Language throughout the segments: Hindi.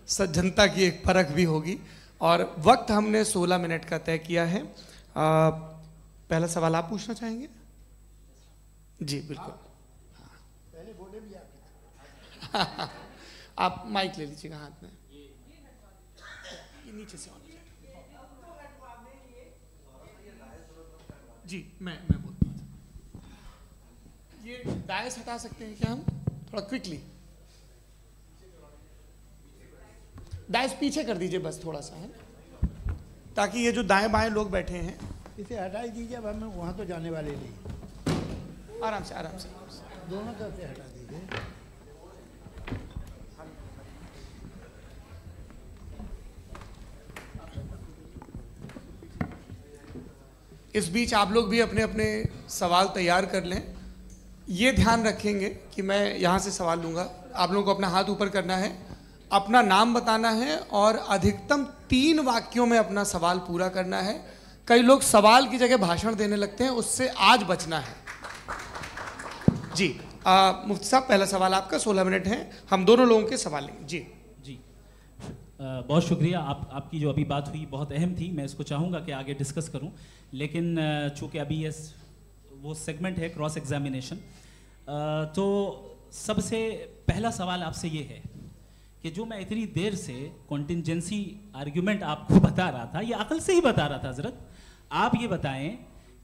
सज्जनता की एक परख भी होगी। और वक्त हमने 16 मिनट का तय किया है। पहला सवाल आप पूछना चाहेंगे? जी बिल्कुल। पहले बोले भी आप माइक ले लीजिएगा हाथ में, ये नीचे से होना चाहिए। जी मैं बोलता हूँ, ये डायस हटा सकते हैं क्या हम थोड़ा क्विकली? डायस पीछे कर दीजिए बस थोड़ा सा, है ताकि ये जो दाएं बाएं लोग बैठे हैं इसे हटा ही दीजिए। अब हम वहाँ तो जाने वाले नहीं, आराम से आराम से दोनों तरफ से हटा दीजिए। इस बीच आप लोग भी अपने अपने सवाल तैयार कर लें। ये ध्यान रखेंगे कि मैं यहाँ से सवाल लूँगा, आप लोगों को अपना हाथ ऊपर करना है, अपना नाम बताना है और अधिकतम 3 वाक्यों में अपना सवाल पूरा करना है। कई लोग सवाल की जगह भाषण देने लगते हैं, उससे आज बचना है। जी मुफ्ती साहब, पहला सवाल आपका, 16 मिनट हैं, हम दोनों लोगों के सवाल लेंगे। जी जी बहुत शुक्रिया। आपकी जो अभी बात हुई बहुत अहम थी, मैं इसको चाहूँगा कि आगे डिस्कस करूँ, लेकिन चूँकि अभी ये वो सेगमेंट है क्रॉस एग्जामिनेशन, तो सबसे पहला सवाल आपसे ये है कि जो मैं इतनी देर से कॉन्टिंजेंसी आर्ग्यूमेंट आपको बता रहा था, ये अकल से ही बता रहा था हजरत, आप ये बताएं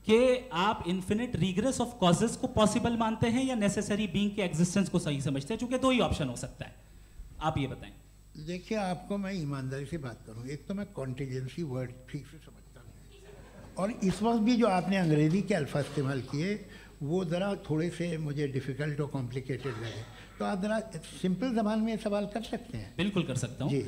कि आप इन्फिनिट रिग्रेस ऑफ कॉजेस को पॉसिबल मानते हैं या नेसेसरी बीइंग के एग्जिस्टेंस को सही समझते हैं? क्योंकि 2 ही ऑप्शन हो सकता है, आप ये बताएं। देखिए, आपको मैं ईमानदारी से बात करूं, एक तो मैं कॉन्टिजेंसी वर्ड ठीक से समझता नहीं, और इस वक्त भी जो आपने अंग्रेजी के अल्फाज इस्तेमाल किए वो ज़रा थोड़े से मुझे डिफ़िकल्ट और कॉम्प्लिकेटेड लगे, तो आप ज़रा सिंपल ज़बान में सवाल कर सकते हैं? बिल्कुल कर सकता हूँ जी।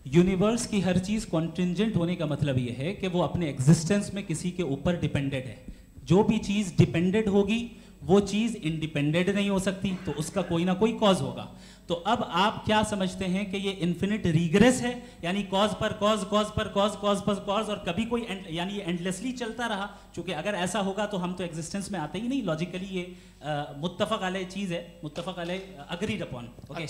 यूनिवर्स की हर चीज़ कॉन्टिंजेंट होने का मतलब ये है कि वो अपने एग्जिस्टेंस में किसी के ऊपर डिपेंडेड है। जो भी चीज़ डिपेंडेड होगी वो चीज़ इंडिपेंडेंट नहीं हो सकती, तो उसका कोई ना कोई कॉज होगा। तो अब आप क्या समझते हैं कि ये इन्फिनिट रिग्रेस है, यानी कॉज पर कॉज, कॉज पर कॉज, कॉज पर कॉज, और कभी कोई यानी ये एंडलेसली चलता रहा? क्योंकि अगर ऐसा होगा तो हम तो एग्जिस्टेंस में आते ही नहीं। लॉजिकली ये मुत्तफक अलैह चीज़ है, मुत्तफक अलैह अग्रीड अपॉन। ओके,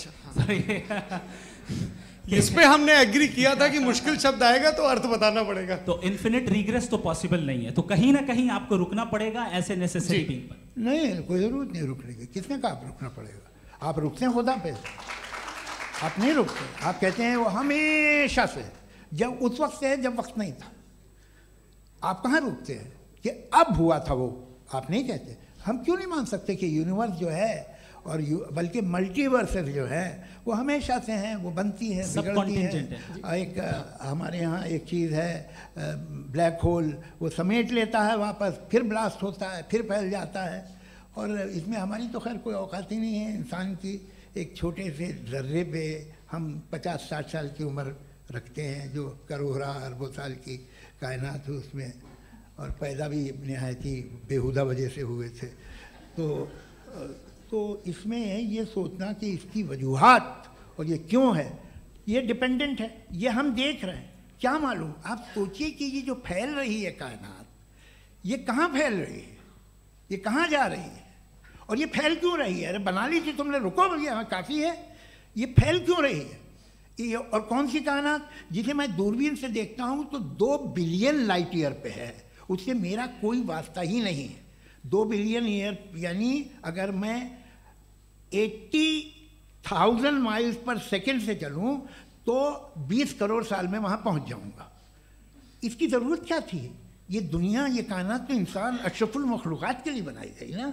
इस पे हमने एग्री किया था कि मुश्किल शब्द आएगा तो अर्थ बताना पड़ेगा। तो इन्फिनिट रिग्रेस तो पॉसिबल नहीं है, तो कहीं ना कहीं आपको रुकना पड़ेगा ऐसे नेसेसरी बीइंग पर। नहीं, कोई ज़रूरत नहीं रुकने की। किसने कहा आप रुकना पड़ेगा? आप रुकते हैं खुदा पे, आप नहीं रुकते। आप कहते हैं वो हमेशा से, जब उस वक्त से है जब वक्त नहीं था। आप कहाँ रुकते हैं कि अब हुआ था वो? आप नहीं कहते। हम क्यों नहीं मान सकते कि यूनिवर्स जो है और बल्कि मल्टीवर्सेस जो है वो हमेशा से हैं, वो बनती है, बिगड़ती है। एक हमारे यहाँ एक चीज़ है ब्लैक होल, वो समेट लेता है वापस, फिर ब्लास्ट होता है, फिर फैल जाता है। और इसमें हमारी तो खैर कोई औकात ही नहीं है इंसान की। एक छोटे से ज़र्रे पे हम 50-60 साल की उम्र रखते हैं, जो करोड़ों अरबों साल की कायनात है उसमें, और पैदा भी नहायत ही बेहुदा वजह से हुए थे। तो इसमें ये सोचना कि इसकी वजूहात और ये क्यों है, ये डिपेंडेंट है, ये हम देख रहे हैं, क्या मालूम। आप सोचिए कि ये जो फैल रही है कायनात, ये कहाँ फैल रही है, ये कहाँ जा रही है, और ये फैल क्यों रही है? अरे बना ली थी तुमने, रुको भैया, हाँ काफ़ी है। ये फैल क्यों रही है? ये और कौन सी कायनात जिसे मैं दूरबीन से देखता हूँ तो 2 बिलियन लाइट ईयर पे है, उससे मेरा कोई वास्ता ही नहीं है। 2 बिलियन ईयर यानी अगर मैं 80,000 माइल्स पर सेकेंड से चलूँ तो 20 करोड़ साल में वहाँ पहुँच जाऊँगा। इसकी ज़रूरत क्या थी? ये दुनिया, ये कायनात तो इंसान अशरफुल मखलूक़ात के लिए बनाई गई ना।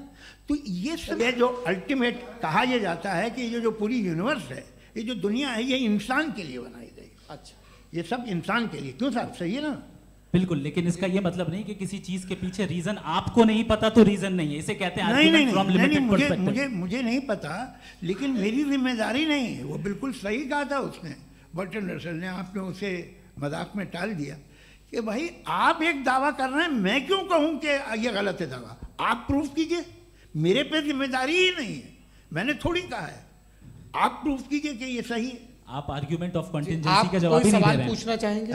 तो ये सब जो अल्टीमेट कहा यह जाता है कि ये जो पूरी यूनिवर्स है, ये जो दुनिया है, ये इंसान के लिए बनाई गई। अच्छा, ये सब इंसान के लिए। क्यों साहब, सही है ना? बिल्कुल, लेकिन इसका ये मतलब नहीं कि किसी चीज के पीछे रीजन आपको नहीं पता तो रीजन नहीं है, इसे कहते हैं नहीं, मुझे नहीं पता, लेकिन मेरी जिम्मेदारी नहीं है। वो बिल्कुल सही कहा था उसने, बर्टन रसल ने। आपने उसे मजाक में टाल दिया कि भाई आप एक दावा कर रहे हैं, मैं क्यों कहूं कि ये गलत है दावा? आप प्रूफ कीजिए, मेरे पे जिम्मेदारी ही नहीं है, मैंने थोड़ी कहा है। आप प्रूफ कीजिए कि ये सही है। आप आर्ग्यूमेंट ऑफ कॉन्टिजेंसी का जवाब ही नहीं दे रहे हैं। पूछना चाहेंगे?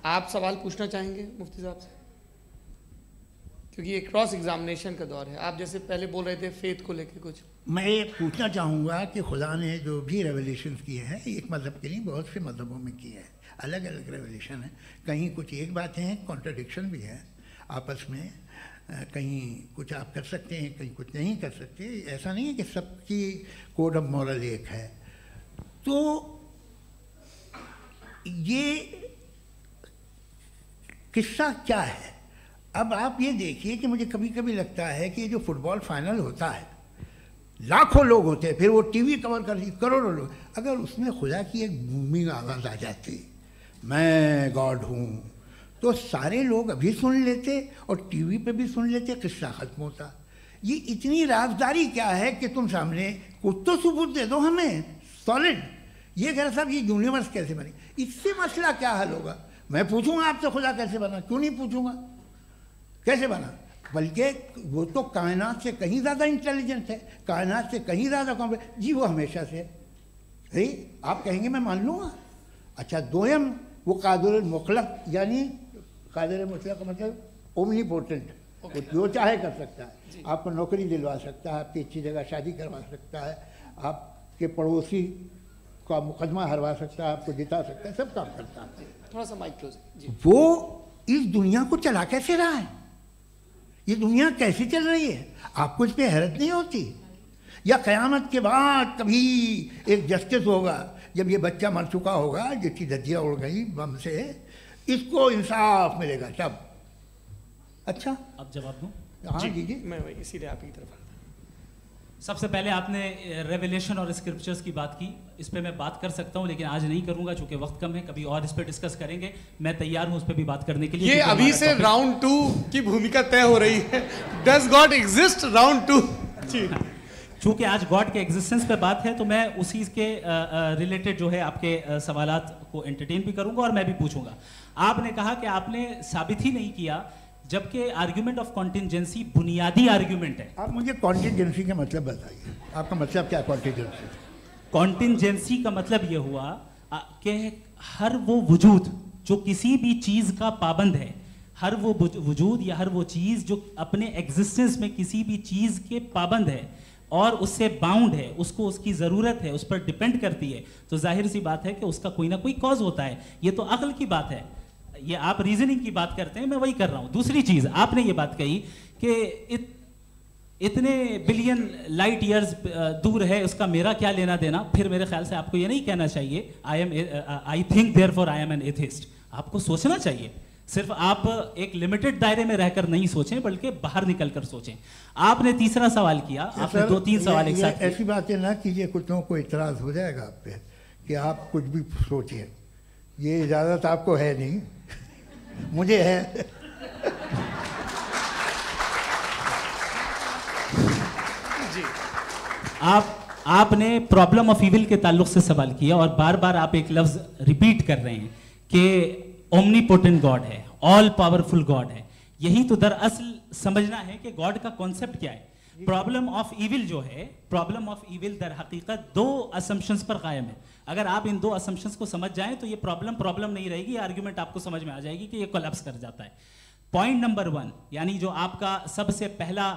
आप सवाल पूछना चाहेंगे मुफ्ती साहब से? क्योंकि ये क्रॉस एग्जामिनेशन का दौर है। आप जैसे पहले बोल रहे थे फेथ को लेके कुछ, मैं ये पूछना चाहूँगा कि खुदा ने जो भी रेवलेशन किए हैं, एक मज़हब के नहीं बहुत से मज़हबों में किए हैं, अलग अलग रेवलेशन है। कहीं कुछ एक बातें हैं, कॉन्ट्रडिक्शन भी है आपस में, कहीं कुछ आप कर सकते हैं, कहीं कुछ नहीं कर सकते। ऐसा नहीं है कि सबकी कोड ऑफ मॉरल एक है। तो ये किस्सा क्या है? अब आप ये देखिए कि मुझे कभी कभी लगता है कि ये जो फुटबॉल फाइनल होता है, लाखों लोग होते हैं, फिर वो टीवी कवर कर ली, करोड़ों लोग, अगर उसमें खुदा की एक बूमिंग आवाज़ आ जाती, मैं गॉड हूँ, तो सारे लोग अभी सुन लेते और टीवी पे भी सुन लेते, किस्सा ख़त्म होता। ये इतनी राजदारी क्या है कि तुम सामने कुछ तो सबूत दे दो हमें सॉलिड। ये कह रहा साहब ये यूनिवर्स कैसे बनी, इससे मसला क्या हल होगा? मैं पूछूंगा आपसे खुदा कैसे बना? क्यों नहीं पूछूंगा कैसे बना? बल्कि वो तो कायनात से कहीं ज़्यादा इंटेलिजेंट है, कायनात से कहीं ज़्यादा कॉम्प्लेक्स। जी वो हमेशा से है, आप कहेंगे मैं मान लूँगा। अच्छा दोयम वो कादिर मुतलक, यानी कादिर मुतलक का मतलब ओमनीपोटेंट, वो जो चाहे कर सकता है, आपको नौकरी दिलवा सकता है, आपकी अच्छी जगह शादी करवा सकता है, आपके पड़ोसी का मुकदमा हरवा सकता है, आपको जिता सकता है, सब काम करता है। थोड़ा सा माइक क्लोज जी। वो इस दुनिया को चला कैसे रहा है? ये दुनिया कैसे चल रही है? आपको इस पर हैरत नहीं होती? या क़यामत के बाद कभी एक जस्टिस होगा, जब ये बच्चा मर चुका होगा जिसकी धज्जियाँ उड़ गई बम से, इसको इंसाफ मिलेगा तब? अच्छा अब जवाब दूं? हाँ दीजिए। मैं वही इसीलिए आप ही की तरफ आता। सबसे पहले आपने रेवलेशन और स्क्रिप्चर्स की बात की, इस पे मैं बात कर सकता हूँ, लेकिन आज नहीं करूंगा चूंकि वक्त कम है, कभी और इस पे डिस्कस करेंगे। मैं तैयार हूँ उस पे भी बात करने के लिए। ये अभी से राउंड 2 की भूमिका तय हो रही है। Does God exist round 2? जी चूंकि आज गॉड के एग्जिस्टेंस पे बात है, तो मैं उसी के रिलेटेड जो है आपके सवालात को एंटरटेन भी करूंगा और मैं भी पूछूंगा। आपने कहा कि आपने साबित ही नहीं किया, जबकि आर्ग्यूमेंट ऑफ कॉन्टिजेंसी बुनियादी आर्ग्यूमेंट है। आप मुझे कॉन्टिजेंसी का मतलब बताइए, आपका मतलब क्या? कॉन्टिजेंसी कॉन्टिजेंसी का मतलब यह हुआ कि हर वो वजूद जो किसी भी चीज का पाबंद है, हर वो वजूद या हर वो चीज जो अपने एग्जिस्टेंस में किसी भी चीज के पाबंद है और उससे बाउंड है, उसको उसकी ज़रूरत है, उस पर डिपेंड करती है, तो जाहिर सी बात है कि उसका कोई ना कोई कॉज होता है। ये तो अक्ल की बात है, ये आप रीजनिंग की बात करते हैं, मैं वही कर रहा हूँ। दूसरी चीज़ आपने ये बात कही कि इतने बिलियन लाइट ईयर्स दूर है, उसका मेरा क्या लेना देना। फिर मेरे ख्याल से आपको ये नहीं कहना चाहिए I think therefore I am an atheist. आपको सोचना चाहिए, सिर्फ आप एक लिमिटेड दायरे में रहकर नहीं सोचें, बल्कि बाहर निकलकर सोचें। आपने तीसरा सवाल किया, आपने 2-3 सवाल एक साथ। ऐसी बातें ना कीजिए, कुछ लोगों को इतराज हो जाएगा आप पे कि आप कुछ भी सोचिए। ये इजाज़त आपको है नहीं, मुझे है। जी आपने प्रॉब्लम ऑफ इविल के ताल्लुक से सवाल किया और बार बार आप एक लफ्ज रिपीट कर रहे हैं कि ओमनीपोटेंट गॉड है, ऑल पावरफुल गॉड है। यही तो दरअसल समझना है कि गॉड का कॉन्सेप्ट क्या है। प्रॉब्लम ऑफ इविल जो है, प्रॉब्लम ऑफ इविल दर हकीकत 2 असम्पशंस पर कायम है। अगर आप इन 2 असम्पशंस को समझ जाएं तो ये प्रॉब्लम नहीं रहेगी, आर्ग्यूमेंट आपको समझ में आ जाएगी कि ये कोलैप्स कर जाता है। पॉइंट नंबर 1, यानी जो आपका सबसे पहला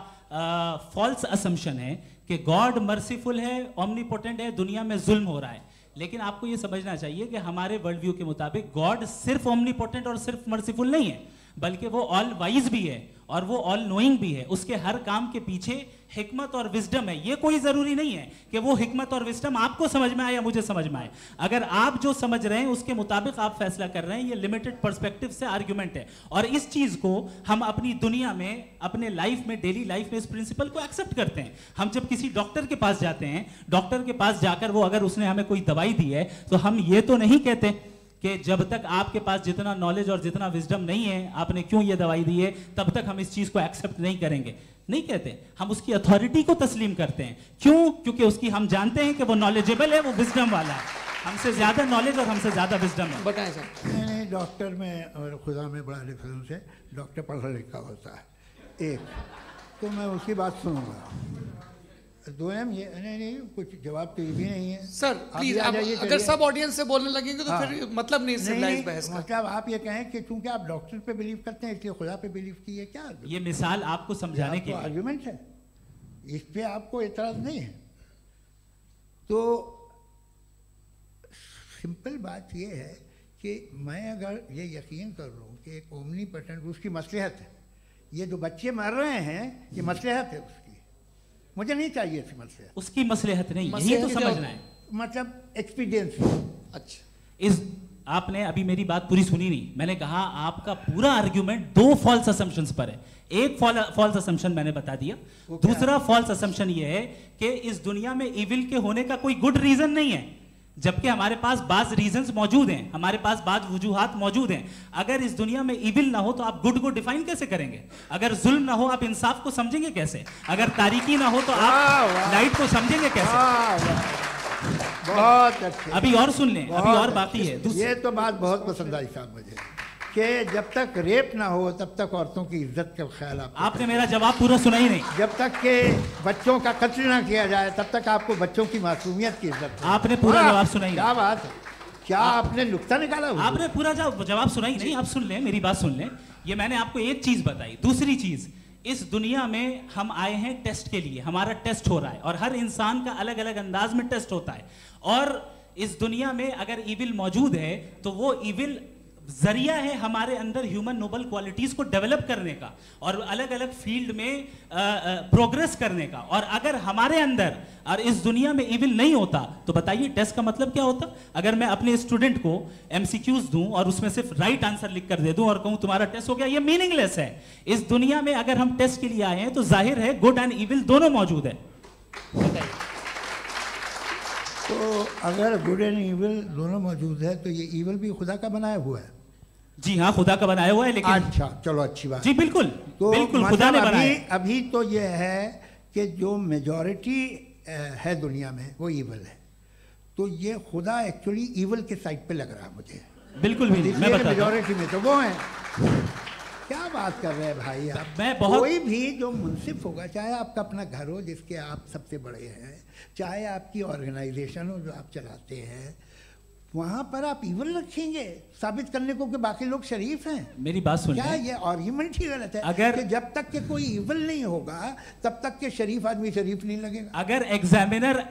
फॉल्स असम्पशन है कि गॉड मर्सीफुल है, ओमनीपोटेंट है, दुनिया में जुल्म हो रहा है। लेकिन आपको यह समझना चाहिए कि हमारे वर्ल्ड व्यू के मुताबिक गॉड सिर्फ ओमनीपोटेंट और सिर्फ मर्सीफुल नहीं है, बल्कि वो ऑल वाइज भी है और वो ऑल नोइंग भी है। उसके हर काम के पीछे हिकमत और विजडम है। ये कोई जरूरी नहीं है कि वो हिकमत और विजडम आपको समझ में आए या मुझे समझ में आए। अगर आप जो समझ रहे हैं उसके मुताबिक आप फैसला कर रहे हैं, ये लिमिटेड पर्सपेक्टिव से आर्ग्यूमेंट है। और इस चीज को हम अपनी दुनिया में, अपने लाइफ में, डेली लाइफ में इस प्रिंसिपल को एक्सेप्ट करते हैं। हम जब किसी डॉक्टर के पास जाते हैं, डॉक्टर के पास जाकर वो अगर उसने हमें कोई दवाई दी है, तो हम ये तो नहीं कहते कि जब तक आपके पास जितना नॉलेज और जितना विजडम नहीं है, आपने क्यों ये दवाई दी है, तब तक हम इस चीज को एक्सेप्ट नहीं करेंगे। नहीं कहते, हम उसकी अथॉरिटी को तस्लीम करते हैं। क्यों? क्योंकि उसकी हम जानते हैं कि वो नॉलेजेबल है, वो विजडम वाला है, हमसे ज्यादा नॉलेज और हमसे ज्यादा विजडम है। बताएं सर। मैंने डॉक्टर में और खुदा में बड़ा डिफरेंस है। डॉक्टर पढ़ा लिखा होता है एक, तो मैं उसकी बात सुनूंगा, दो एम ये नहीं कुछ जवाब तो ये भी नहीं है सर प्लीज, आ जाइए, अगर चलिए। सब ऑडियंस से बोलने लगेंगे तो हाँ। फिर मतलब नहीं सिविलाइज बहस का। मतलब आप ये कहें कि चूंकि आप डॉक्टर पे बिलीव करते हैं इसलिए खुदा पे बिलीव कीजिए, क्या ये मिसाल आपको समझाने के लिए। आर्ग्यूमेंट है, इस पे आपको एतराज नहीं है। तो सिंपल बात ये है कि मैं अगर ये यकीन कर लूँ कि एक ओमनीपोटेंट उसकी मसलहत है, ये जो बच्चे मर रहे हैं ये मसलहत है उसकी, मुझे नहीं चाहिए थी मसलहत। उसकी मसलहत नहीं, यही तो समझना है। मतलब एक्सपीरियंस। अच्छा, इस आपने अभी मेरी बात पूरी सुनी नहीं। मैंने कहा आपका पूरा आर्ग्यूमेंट दो फॉल्स असम्पशंस पर है। एक फॉल्स असम्पशन मैंने बता दिया, दूसरा फॉल्स असम्पशन ये है कि इस दुनिया में इविल के होने का कोई गुड रीजन नहीं है, जबकि हमारे पास बाज रीजंस मौजूद हैं, हमारे पास बाज वजूहात मौजूद हैं। अगर इस दुनिया में इविल ना हो तो आप गुड को डिफाइन कैसे करेंगे? अगर जुल्म ना हो आप इंसाफ को समझेंगे कैसे? अगर तारीकी ना हो तो आप लाइट को समझेंगे कैसे? बहुत अच्छे। अभी और सुन लें, अभी और बाकी है। ये तो बात बहुत पसंद आई साहब मुझे कि जब तक रेप ना हो तब तक औरतों की इज्जत का ख्याल आपने मेरा जवाब पूरा सुना ही नहीं। जब तक के बच्चों का कत्ल ना किया जाए तब तक आपको बच्चों की मासूमियत की इज्जत। आपने पूरा जवाब सुना ही नहीं। क्या बात है, क्या आपने नुक्ता निकाला? आपने पूरा जवाब सुना ही नहीं। आप सुन लें, मेरी बात सुन लें। ये मैंने आपको एक चीज बताई। दूसरी चीज, इस दुनिया में हम आए हैं टेस्ट के लिए, हमारा टेस्ट हो रहा है और हर इंसान का अलग अलग अंदाज में टेस्ट होता है। और इस दुनिया में अगर इविल मौजूद है तो वो इविल जरिया है हमारे अंदर ह्यूमन नोबल क्वालिटीज को डेवलप करने का और अलग अलग फील्ड में प्रोग्रेस करने का। और अगर हमारे अंदर और इस दुनिया में इविल नहीं होता तो बताइए टेस्ट का मतलब क्या होता? अगर मैं अपने स्टूडेंट को एमसीक्यूज दूं और उसमें सिर्फ राइट आंसर लिख कर दे दूं और कहूं तुम्हारा टेस्ट हो गया, ये मीनिंगलेस है। इस दुनिया में अगर हम टेस्ट के लिए आए हैं तो जाहिर है गुड एंड इविल दोनों मौजूद है। तो अगर गुड एंड इविल दोनों मौजूद है तो ये इविल भी खुदा का बनाया हुआ है? जी हाँ, खुदा का बनाया हुआ है। लेकिन अच्छा चलो अच्छी बात। जी बिल्कुल, तो बिल्कुल खुदा ने बनाया। अभी तो ये है कि जो मेजॉरिटी है दुनिया में वो इविल है, तो ये खुदा एक्चुअली इविल के साइड पे लग रहा है मुझे। बिल्कुल भी मैं बताता हूं। मेजॉरिटी में तो वो है। क्या बात कर रहे हैं भाई आप? मैं बहुत कोई भी जो मुंसिफ होगा, चाहे आपका अपना घर हो जिसके आप सबसे बड़े हैं, चाहे आपकी ऑर्गेनाइजेशन हो जो आप चलाते हैं, वहां पर आप इविल रखेंगे साबित करने को कि बाकी लोग शरीफ हैं। मेरी बात सुन क्या लें। ये आर्ग्यूमेंट ही गलत है? अगर कि जब तक के कोई इविल नहीं होगा तब तक के शरीफ आदमी शरीफ नहीं लगेगा। अगर एग्जामिनर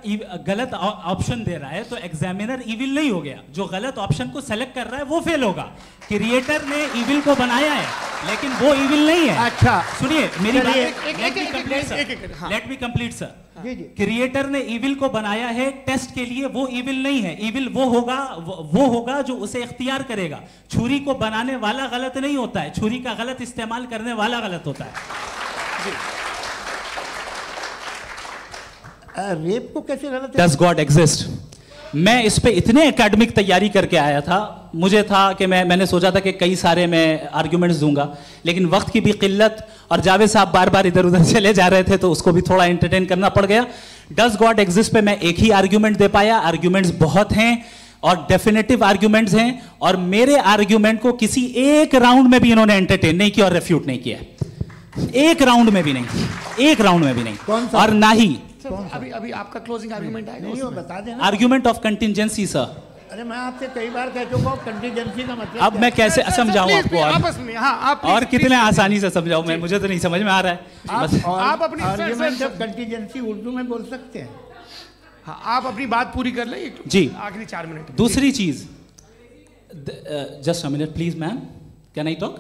गलत ऑप्शन दे रहा है तो एग्जामिनर इविल नहीं हो गया, जो गलत ऑप्शन को सेलेक्ट कर रहा है वो फेल होगा। क्रिएटर ने इविल को बनाया है लेकिन वो इविल नहीं है। अच्छा सुनिए मेरी बात, हाँ। Let me complete sir. जी जी। क्रिएटर ने इविल को बनाया है टेस्ट के लिए, वो इविल नहीं है। इविल वो होगा जो उसे इख्तियार करेगा। छुरी को बनाने वाला गलत नहीं होता है, छुरी का गलत इस्तेमाल करने वाला गलत होता है। रेप को कैसे गलत है? Does God exist? मैं इस पे इतने एकेडमिक तैयारी करके आया था, मुझे था कि मैंने सोचा था कि कई सारे मैं आर्ग्यूमेंट्स दूंगा, लेकिन वक्त की भी किल्लत और जावेद साहब बार बार इधर उधर चले जा रहे थे तो उसको भी थोड़ा एंटरटेन करना पड़ गया। डज गॉड एग्जिस्ट पे मैं एक ही आर्ग्यूमेंट दे पाया। आर्ग्यूमेंट्स बहुत हैं और डेफिनेटिव आर्ग्यूमेंट्स हैं और मेरे आर्ग्यूमेंट को किसी एक राउंड में भी इन्होंने एंटरटेन नहीं किया और रेफ्यूट नहीं किया। एक राउंड में भी नहीं, एक राउंड में भी नहीं। और ना ही अभी आपका क्लोजिंग आर्गुमेंट आएगा नहीं, वो बता देना। Argument of contingency sir. अरे मैं आपसे कई बार कह चुका हूं कंटीजेंसी का मतलब अब मैं कैसे समझाऊं आपको? आपस में हाँ, आप और कितने आसानी से समझाऊं मैं, मुझे तो नहीं समझ में आ रहा है। बस आप अपनी आर्ग्यूमेंट ऑफ कंटीजेंसी उर्दू में बोल सकते हैं। हाँ, आप अपनी बात पूरी कर लें जी, आखिरी 4 मिनट। दूसरी चीज, just a minute please ma'am, can I talk?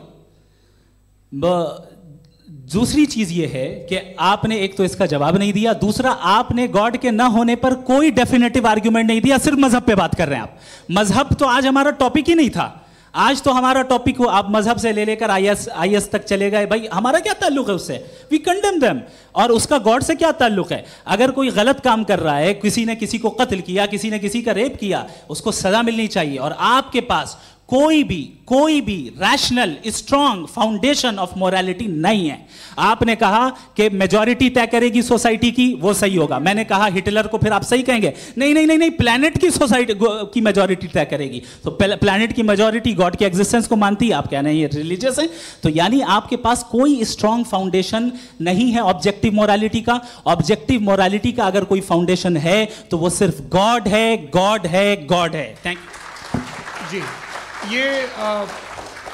दूसरी चीज ये है कि आपने एक तो इसका जवाब नहीं दिया, दूसरा आपने गॉड के ना होने पर कोई डेफिनेटिव आर्ग्यूमेंट नहीं दिया, सिर्फ मजहब पे बात कर रहे हैं आप। मजहब तो आज हमारा टॉपिक ही नहीं था। आज तो हमारा टॉपिक हो, आप मजहब से ले लेकर आईएस तक चले गए। भाई हमारा क्या ताल्लुक है उससे? We condemn them. और उसका गॉड से क्या ताल्लुक है? अगर कोई गलत काम कर रहा है, किसी ने किसी को कत्ल किया, किसी ने किसी का रेप किया, उसको सजा मिलनी चाहिए। और आपके पास कोई भी rational strong foundation of morality नहीं है। आपने कहा कि मेजॉरिटी तय करेगी सोसाइटी की, वो सही होगा। मैंने कहा हिटलर को फिर आप सही कहेंगे, नहीं नहीं नहीं नहीं, प्लैनेट की सोसाइटी की मेजॉरिटी तय करेगी। तो प्लैनेट की मेजॉरिटी गॉड के एग्जिस्टेंस को मानती है, आप कह रहे हैं ये रिलीजियस है। तो यानी आपके पास कोई स्ट्रॉन्ग फाउंडेशन नहीं है ऑब्जेक्टिव मोरालिटी का। ऑब्जेक्टिव मोरालिटी का अगर कोई फाउंडेशन है तो वो सिर्फ गॉड है, गॉड है, गॉड है। थैंक यू जी। ये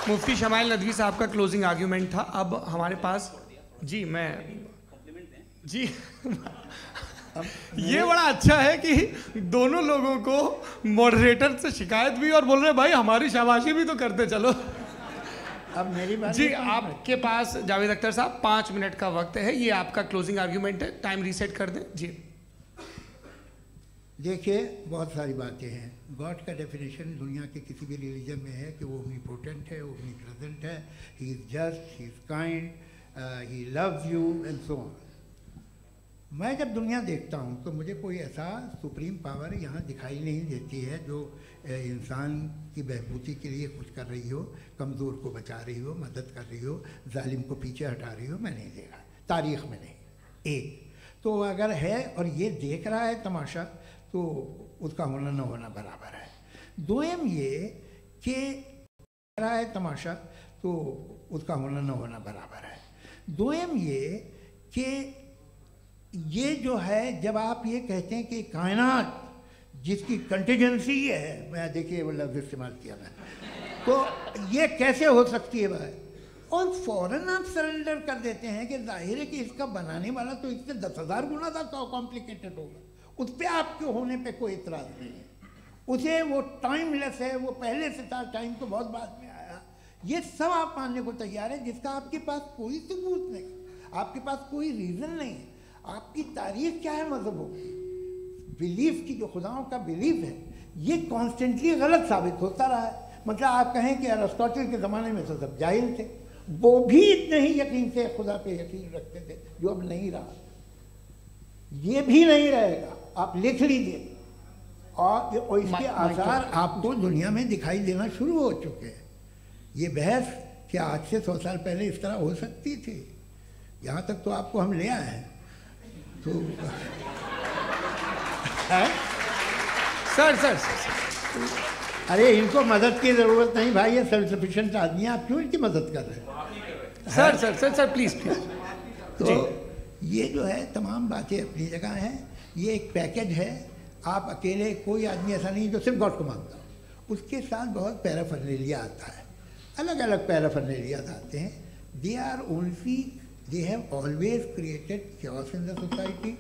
मुफ्ती शमाइल नदवी साहब का क्लोजिंग आर्ग्यूमेंट था। अब हमारे पास जी जी ये बड़ा अच्छा है कि दोनों लोगों को मॉडरेटर से शिकायत भी और बोल रहे भाई हमारी शाबाशी भी तो करते चलो। अब मेरी बात जी, आपके पास जावेद अख्तर साहब 5 मिनट का वक्त है। ये आपका क्लोजिंग आर्ग्यूमेंट है, टाइम रीसेट कर दें जी। देखिए, बहुत सारी बातें हैं। गॉड का डेफिनेशन दुनिया के किसी भी रिलीजन में है कि वो ओमनीपोटेंट है, ओमनीप्रेजेंट है, he is just, he is kind, he loves you and so on. मैं जब दुनिया देखता हूँ तो मुझे कोई ऐसा सुप्रीम पावर यहाँ दिखाई नहीं देती है जो इंसान की बहबूदी के लिए कुछ कर रही हो, कमज़ोर को बचा रही हो, मदद कर रही हो, जालिम को पीछे हटा रही हो। मैं नहीं देखा, तारीख़ में नहीं। एक तो अगर है और ये देख रहा है तमाशा, तो उसका होना न होना बराबर है। दोयम ये कि रहा है तमाशा, तो उसका होना न होना बराबर है। दोयम ये कि ये जो है, जब आप ये कहते हैं कि कायनात जिसकी कंटीजेंसी है, मैं देखिए वो लफ्ज़ इस्तेमाल किया मैं, तो ये कैसे हो सकती है भाई? और फ़ौरन आप सरेंडर कर देते हैं कि जाहिर है कि इसका बनाने वाला तो इससे 10,000 गुना था कॉम्प्लिकेटेड होगा। उस पर आपके होने पे कोई इतराज़ नहीं है। उसे वो टाइमलेस है, वो पहले से था, टाइम तो बहुत बाद में आया। ये सब आप मानने को तैयार है जिसका आपके पास कोई सबूत नहीं, आपके पास कोई रीज़न नहीं है। आपकी तारीख क्या है मज़हबों की? बिलीफ की, जो खुदाओं का बिलीफ है, ये कॉन्स्टेंटली गलत साबित होता रहा है। मतलब आप कहें कि अरिस्टोटल के ज़माने में तो सब जाहिल थे, वो भी इतने ही यकीन से खुदा पे यकीन रखते थे, जो अब नहीं रहा। ये भी नहीं रहेगा, आप लिख लीजिए। और इसके आसार आपको दुनिया में दिखाई देना शुरू हो चुके हैं। ये बहस क्या आज से 100 साल पहले इस तरह हो सकती थी? यहाँ तक तो आपको हम ले आए हैं। तो सर अरे इनको मदद की ज़रूरत नहीं भाई, ये सेल्फ सफिशिएंट आदमी है, आप क्यों इनकी मदद कर रहे हैं? Sir please. तो ये जो है तमाम बातें अपनी जगह हैं। ये एक पैकेज है। आप अकेले, कोई आदमी ऐसा नहीं जो सिर्फ गॉड को मानता हो, उसके साथ बहुत पैराफर्नेलिया आता है, अलग अलग पैराफर्नेलिया आते हैं। They have always created chaos in the society.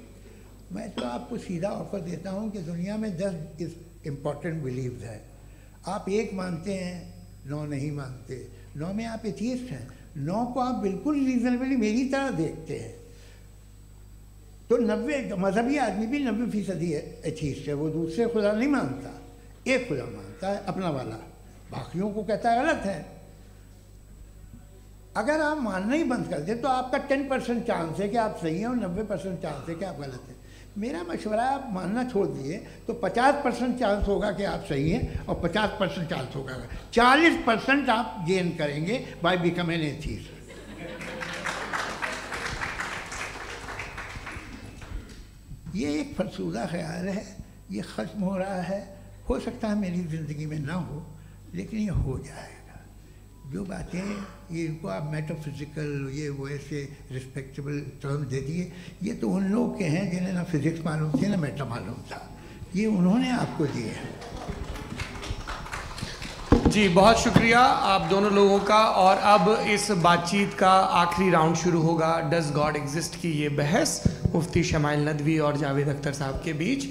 मैं तो आपको सीधा ऑफर देता हूँ कि दुनिया में 10 इम्पॉर्टेंट बिलीव्स हैं। आप एक मानते हैं, 9 नहीं मानते, 9 में आप एथियस्ट हैं, 9 को आप बिल्कुल रीजनेबली मेरी तरह देखते हैं। तो 90 मजहबी आदमी भी 90% एथियस्ट है, वो दूसरे खुदा नहीं मानता, एक खुदा मानता है अपना वाला, बाकियों को कहता है गलत है। अगर आप मानना ही बंद कर दें तो आपका 10% चांस है कि आप सही हैं और 90% चांस है कि आप गलत हैं। मेरा मशवरा है आप मानना छोड़ दिए तो 50% चांस होगा कि आप सही हैं और 50% चांस होगा, 40% आप गेन करेंगे बाय बिकमिंग एन एथियस्ट। ये एक फरसूदा ख्याल है, ये ख़त्म हो रहा है। हो सकता है मेरी ज़िंदगी में ना हो, लेकिन ये हो जाएगा। जो बातें ये इनको आप मेटाफिज़िकल ये वो ऐसे रिस्पेक्टेबल टर्म दे दिए, ये तो उन लोग के हैं जिन्हें ना फिज़िक्स मालूम थी ना मेटा मालूम था, ये उन्होंने आपको दिए हैं। जी बहुत शुक्रिया आप दोनों लोगों का। और अब इस बातचीत का आखिरी राउंड शुरू होगा, डज गॉड एग्जिस्ट की ये बहस मुफ्ती शमाइल नदवी और जावेद अख्तर साहब के बीच।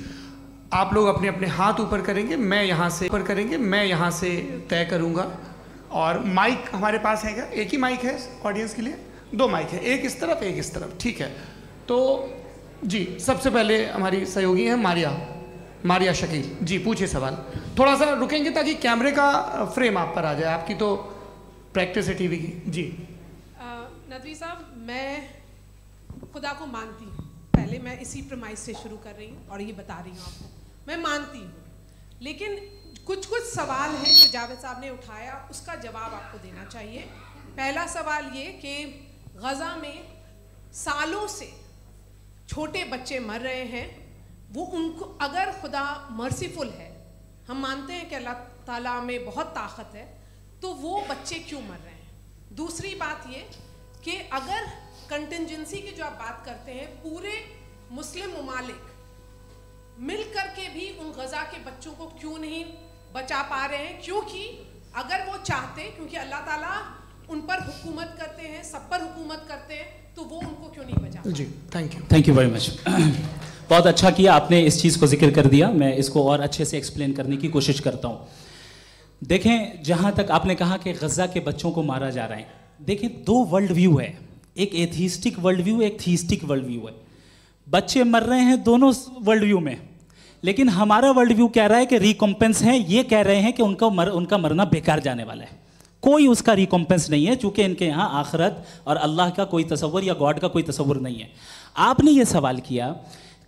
आप लोग अपने अपने हाथ ऊपर करेंगे, मैं यहाँ से तय करूँगा। और माइक हमारे पास है क्या? एक ही माइक है ऑडियंस के लिए? 2 माइक है, एक इस तरफ एक इस तरफ, ठीक है। तो जी सबसे पहले हमारी सहयोगी है मारिया शकील जी, पूछिए सवाल। थोड़ा सा रुकेंगे ताकि कैमरे का फ्रेम आप पर आ जाए, आपकी तो प्रैक्टिस है टीवी की। जी नदवी साहब, मैं खुदा को मानती हूँ, पहले मैं इसी प्रमाइस से शुरू कर रही हूँ और ये बता रही हूँ आपको, मैं मानती हूँ। लेकिन कुछ सवाल हैं जो जावेद साहब ने उठाया, उसका जवाब आपको देना चाहिए। पहला सवाल ये कि गज़ा में सालों से छोटे बच्चे मर रहे हैं, वो उनको अगर खुदा मर्सीफुल है, हम मानते हैं कि अल्लाह ताला में बहुत ताकत है, तो वो बच्चे क्यों मर रहे हैं? दूसरी बात ये कि अगर कंटिजेंसी की जो आप बात करते हैं, पूरे मुस्लिम ममालिक मिल करके भी उन गज़ा के बच्चों को क्यों नहीं बचा पा रहे हैं? क्योंकि अगर वो चाहते, क्योंकि अल्लाह ताला उन पर हुकूमत करते हैं, सब पर हुकूमत करते हैं, तो वो उनको क्यों नहीं बचा? जी, thank you. Thank you very much. बहुत अच्छा किया आपने, इस चीज़ को जिक्र कर दिया। मैं इसको और अच्छे से एक्सप्लेन करने की कोशिश करता हूँ। देखें, जहाँ तक आपने कहा कि गज़ा के बच्चों को मारा जा रहा है, देखें दो वर्ल्ड व्यू है, एक एथीस्टिक वर्ल्ड व्यू, एक थीस्टिक वर्ल्ड व्यू है। बच्चे मर रहे हैं दोनों वर्ल्ड व्यू में, लेकिन हमारा वर्ल्ड व्यू कह रहा है कि रिकॉम्पेंस है, ये कह रहे हैं कि उनका मरना बेकार जाने वाला है, कोई उसका रिकॉम्पेंस नहीं है, चूंकि इनके यहाँ आखिरत और अल्लाह का कोई तसव्वुर या गॉड का कोई तसव्वुर नहीं है। आपने ये सवाल किया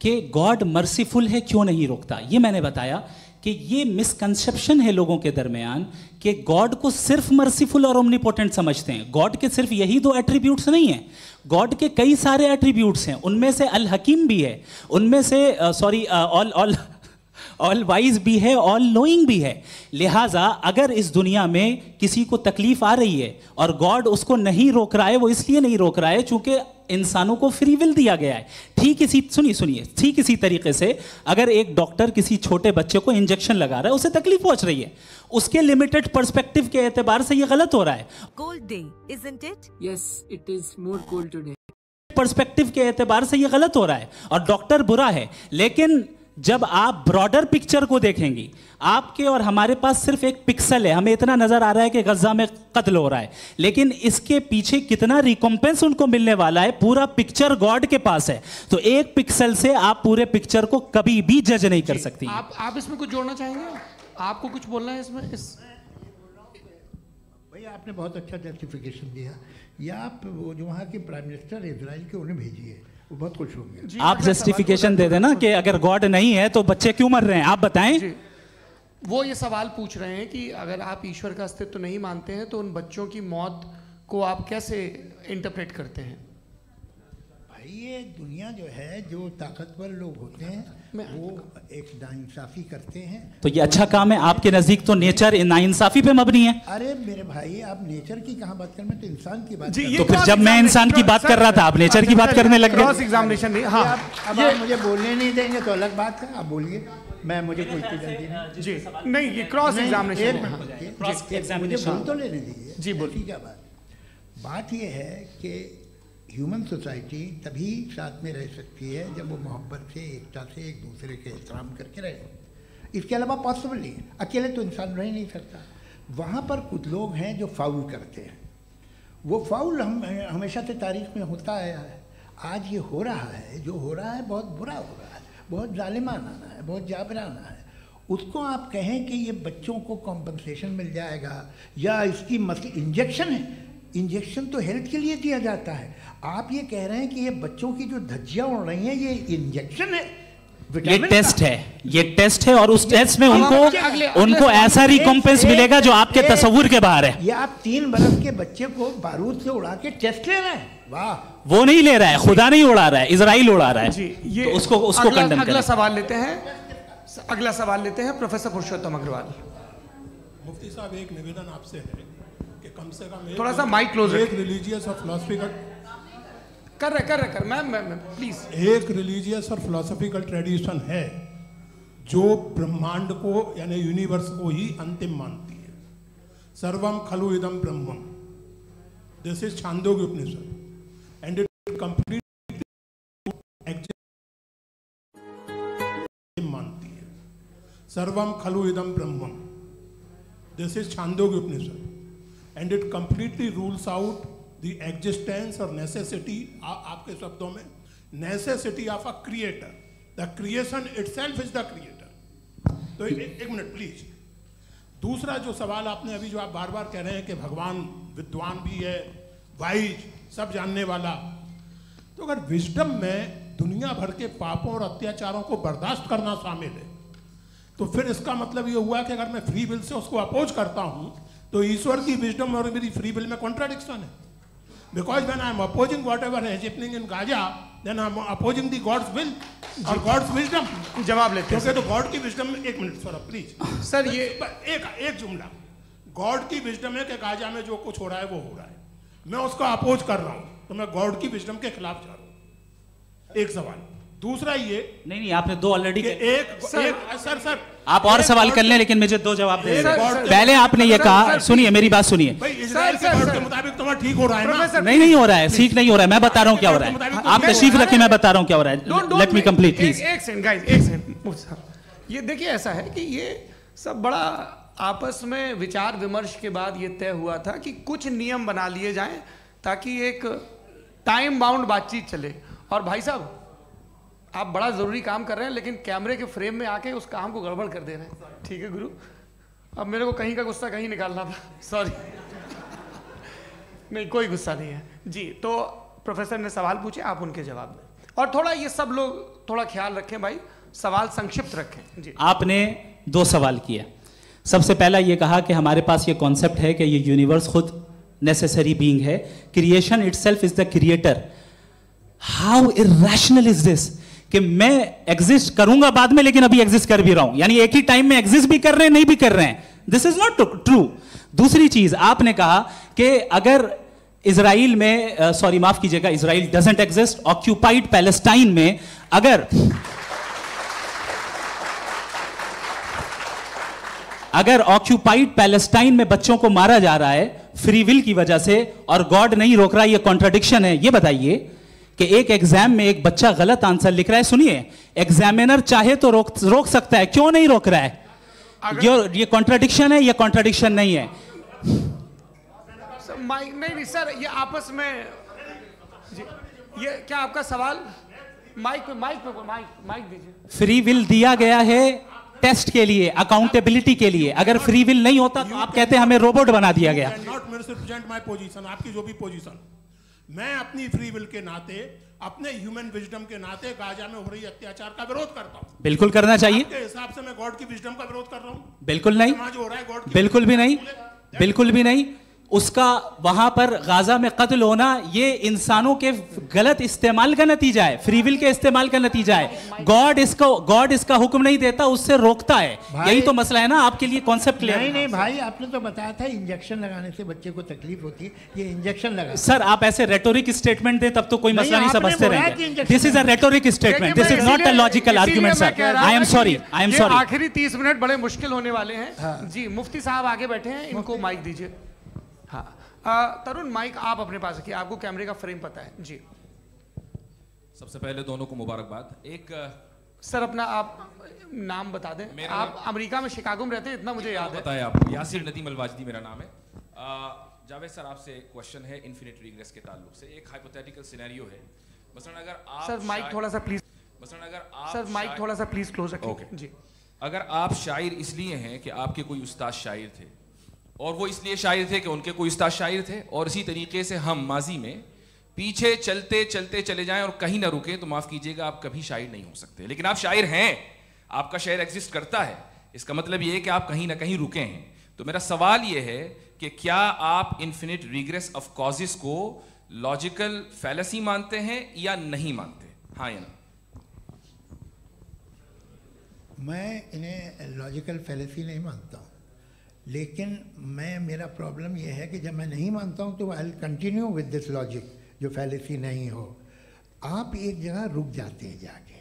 कि गॉड मर्सीफुल है, क्यों नहीं रोकता? ये मैंने बताया कि ये मिसकंसेप्शन है लोगों के दरमियान कि गॉड को सिर्फ मर्सीफुल और ओमनीपोटेंट समझते हैं। गॉड के सिर्फ यही दो एट्रीब्यूट्स नहीं हैं, गॉड के कई सारे एट्रीब्यूट्स हैं, उनमें से अल हकीम भी है, उनमें से ऑल वाइज भी है, ऑल नोइंग भी है। लिहाजा अगर इस दुनिया में किसी को तकलीफ आ रही है और गॉड उसको नहीं रोक रहा है, वो इसलिए नहीं रोक रहा है चूंकि इंसानों को फ्री विल दिया गया है। ठीक इसी तरीके से अगर एक डॉक्टर किसी छोटे बच्चे को इंजेक्शन लगा रहा है, उसे तकलीफ पहुंच रही है, उसके लिमिटेड पर्सपेक्टिव के एतबार से ये गलत हो रहा है। Cold day, isn't it? Yes, it is more cold today. Perspective के एतबार से ये गलत हो रहा है और डॉक्टर बुरा है। लेकिन जब आप ब्रॉडर पिक्चर को देखेंगी, आपके और हमारे पास सिर्फ एक पिक्सल है, हमें इतना नजर आ रहा है कि गजा में कत्ल हो रहा है, लेकिन इसके पीछे कितना रिकॉम्पेंस उनको मिलने वाला है, पूरा पिक्चर गॉड के पास है। तो एक पिक्सल से आप पूरे पिक्चर को कभी भी जज नहीं कर सकती। आप इसमें कुछ जोड़ना चाहेंगे? आपको कुछ बोलना है इसमें? भैया आपने बहुत अच्छा जस्टिफिकेशन दिया। या आप वो जो वहाँ के प्राइम मिनिस्टर इजराइल के उन्हें भेजिए, वो बहुत खुश होंगे। आप जस्टिफिकेशन दे देना कि अगर गॉड नहीं है तो बच्चे क्यों मर रहे हैं, आप बताएं। वो ये सवाल पूछ रहे हैं कि अगर आप ईश्वर का अस्तित्व नहीं मानते हैं तो उन बच्चों की मौत को आप कैसे इंटरप्रेट करते हैं? भाई ये दुनिया जो है, जो ताकतवर लोग होते हैं वो एक नाइंसाफी करते हैं। तो ये अच्छा काम है आपके नजदीक, तो नेचर नाइंसाफी पे मबनी है। अरे मेरे भाई, आप नेचर की कहाँ बात कर रहे हैं, तो इंसान की बात। तो फिर जब मैं इंसान की बात कर रहा था, आप नेचर की बात करने लग गए। क्रॉस एग्जामिनेशन नहीं। हाँ, अब आप मुझे बोलने नहीं देंगे तो अलग बात है, आप बोलिए, मुझे कोई जल्दी नहीं। जी नहीं, ये क्रॉस एग्जामिनेशन मुझे बोल तो लेने दीजिए। जी बोलिए। क्या बात ये है कि ह्यूमन सोसाइटी तभी साथ में रह सकती है जब वो मोहब्बत से, एकता से, एक दूसरे के एहतराम करके रहे। इसके अलावा पॉसिबल नहीं है, अकेले तो इंसान रह ही नहीं सकता। वहाँ पर कुछ लोग हैं जो फाउल करते हैं, वो फाउल हमेशा से तारीख में होता आया है। आज ये हो रहा है, जो हो रहा है बहुत बुरा हो रहा है, बहुत जालिमाना है, बहुत जाबराना है। उसको आप कहें कि ये बच्चों को कॉम्पनसेशन मिल जाएगा या इसकी इंजेक्शन है, इंजेक्शन तो हेल्थ के लिए दिया जाता है। आप ये कह रहे हैं कि ये बच्चों की जो धज्जियां उड़ रही हैं ये इंजेक्शन है, ये टेस्ट है, ये टेस्ट है और उस टेस्ट में उनको ऐसा रिकॉम्पेंस मिलेगा जो आपके तसव्वुर के बाहर है। ये आप 3 बरस के बच्चे को बारूद से उड़ा के टेस्ट ले रहे हैं, वाह। वो नहीं ले रहा है, खुदा नहीं उड़ा रहा है, इजराइल उड़ा रहा है। जी, ये तो उसको कंडेम अगला सवाल लेते हैं प्रोफेसर पुरुषोत्तम अग्रवाल। मुफ्ती साहब, एक निवेदन आपसे है कि कम से कम थोड़ा सा माइक क्लोज एक रिलीजियस और फिलॉसफिकल कर मैं प्लीज। एक रिलीजियस और फिलॉसफिकल ट्रेडिशन है जो ब्रह्मांड को यानी यूनिवर्स को ही अंतिम मानती है। सर्वम खलु इदम ब्रह्मम, this is Chandogya Upanishad and it complete मानती है। सर्वम खलु इदम ब्रह्मम, this is Chandogya Upanishad and it completely rules out the existence or necessity, आपके शब्दों में necessity of a creator, the creation itself is the creator। तो एक मिनट प्लीज। दूसरा जो सवाल आपने अभी जो आप बार बार कह रहे हैं कि भगवान विद्वान भी है, वाइज, सब जानने वाला, तो अगर विजडम में दुनिया भर के पापों और अत्याचारों को बर्दाश्त करना शामिल है, तो फिर इसका मतलब ये हुआ कि अगर मैं फ्री विल से उसको अपोज करता हूँ तो ईश्वर की विजडम और मेरी फ्री विल में कॉन्ट्राडिक्शन है। Because when I am opposing whatever is happening in Gaza, then I am opposing the God's will और गॉड्स विजडम। जवाब लेते हैं क्योंकि तो गॉड की विजडम में, एक मिनट सर प्लीज सर, ये एक जुमला, गॉड की विजडम है कि गाजा में जो कुछ हो रहा है वो हो रहा है, मैं उसका अपोज कर रहा हूँ, तो मैं गॉड की विजडम के खिलाफ जा रहा हूँ। एक सवाल। दूसरा ये नहीं आपने दो ऑलरेडी सर आप और सवाल कर लें, लेकिन मुझे दो जवाब दे पहले आपने ये कहा, सुनिए मेरी बात सुनिए। इजराइल के गॉड के मुताबिक तुम्हारा ठीक हो रहा है ना? नहीं हो रहा है, ठीक नहीं हो रहा है, मैं बता रहा हूँ क्या हो रहा है। आप तशरीफ रखिए, मैं बता रहा हूँ क्या हो रहा है। Late me complete please. एक सेकंड गाइस, एक सेकंड। ये देखिए ऐसा है कि ये सब बड़ा आपस में विचार विमर्श के बाद ये तय हुआ था कि कुछ नियम बना लिए जाएं ताकि एक टाइम बाउंड बातचीत चले। और भाई साहब आप बड़ा जरूरी काम कर रहे हैं, लेकिन कैमरे के फ्रेम में आके उस काम को गड़बड़ कर दे रहे हैं। ठीक है गुरु, अब मेरे को कहीं का गुस्सा कहीं निकालना था, सॉरी। नहीं कोई गुस्सा नहीं है जी। तो प्रोफेसर ने सवाल पूछे, आप उनके जवाब दें, और थोड़ा ये सब लोग थोड़ा ख्याल रखें भाई, सवाल संक्षिप्त रखें जी। आपने दो सवाल किए। सबसे पहला ये कहा कि हमारे पास ये कॉन्सेप्ट है कि ये यूनिवर्स खुद नेसेसरी बीइंग है, creation itself is the creator. How irrational is this कि मैं एग्जिस्ट करूंगा बाद में, लेकिन अभी एग्जिस्ट कर भी रहा हूं, यानी एक ही टाइम में एग्जिस्ट भी कर रहे हैं, नहीं भी कर रहे हैं। This is not true. दूसरी चीज आपने कहा कि अगर इजराइल में सॉरी माफ कीजिएगा, Israel doesn't exist, occupied Palestine में अगर ऑक्यूपाइड पैलेस्टाइन में बच्चों को मारा जा रहा है फ्री विल की वजह से और गॉड नहीं रोक रहा, ये कॉन्ट्रडिक्शन है। ये बताइए कि एक एग्जाम में एक बच्चा गलत आंसर लिख रहा है, सुनिए, एग्जामिनर चाहे तो रोक सकता है, क्यों नहीं रोक रहा है? ये कॉन्ट्रडिक्शन है, ये कॉन्ट्रडिक्शन नहीं है। सर माइक नहीं सर, ये आपस में जी, ये क्या आपका सवाल? माइक दीजिए। फ्री विल दिया गया है टेस्ट के लिए, अकाउंटेबिलिटी के लिए। अगर फ्री विल नहीं होता तो आप कहते हैं हमें रोबोट बना दिया गया। नॉट मिसरिप्रेजेंट माय पोजीशन, आपकी जो भी पोजीशन, मैं अपनी फ्री विल के नाते, अपने ह्यूमन विजडम के नाते गाजा में हो रही अत्याचार का विरोध करता हूं। बिल्कुल करना चाहिए। आपके हिसाब से मैं गॉड की विजडम का विरोध कर रहा हूं? बिल्कुल नहीं, जो हो रहा है गॉड, बिल्कुल भी नहीं, बिल्कुल भी नहीं। उसका वहां पर गाजा में कत्ल होना ये इंसानों के गलत इस्तेमाल का नतीजा है, फ्री विल के इस्तेमाल का नतीजा है। गॉड इसका हुक्म नहीं देता, उससे रोकता है। यही तो मसला है ना, आपके लिए कॉन्सेप्ट क्लियर नहीं नहीं भाई, आपने तो बताया था इंजेक्शन लगाने से बच्चे को तकलीफ होती है, ये इंजेक्शन लगा। सर आप ऐसे रेटोरिक स्टेटमेंट दें तब तो कोई मसला नहीं समझते रहेंगे। This is a rhetoric statement, this is not a logical argument sir. I am sorry, I am sorry. आखिरी 30 मिनट बड़े मुश्किल होने वाले हैं जी। मुफ्ती साहब आगे बैठे हैं, इनको माइक दीजिए। हाँ तरुण, माइक आप अपने पास रखिए, आपको कैमरे का फ्रेम पता है जी। सबसे पहले दोनों को मुबारकबाद। एक सर अपना आप नाम बता दें। आप अमेरिका में शिकागो में रहते हैं, इतना मुझे याद है। बताया आपको, यासिर नदीम अलवाजदी मेरा नाम है। जावेद सर आपसे एक क्वेश्चन है इन्फिनिट रिग्रेस के ताल्लुक से। एक हाइपोथेटिकल सिनेरियो है, मसलन अगर आप सर माइक थोड़ा सा प्लीज, मसलन अगर आप सर माइक थोड़ा सा प्लीज क्लोज रखिए। ओके जी। अगर आप शायर इसलिए हैं कि आपके कोई उस्ताद शायर थे, और वो इसलिए शायर थे कि उनके कोई उस्ताद शायर थे, और इसी तरीके से हम माजी में पीछे चलते चलते चले जाएं और कहीं ना रुके, तो माफ कीजिएगा आप कभी शायर नहीं हो सकते। लेकिन आप शायर हैं, आपका शायर एग्जिस्ट करता है, इसका मतलब ये है कि आप कहीं ना कहीं रुके हैं। तो मेरा सवाल ये है कि क्या आप इन्फिनिट रिग्रेस ऑफ कॉजेस को लॉजिकल फैलेसी मानते हैं या नहीं मानते? हाँ या ना? मैं इन्हें लॉजिकल फैलेसी नहीं मानता हूँ, लेकिन मेरा प्रॉब्लम यह है कि जब मैं नहीं मानता हूँ तो I will continue with this logic जो फैलेसी नहीं हो। आप एक जगह रुक जाते हैं जाके,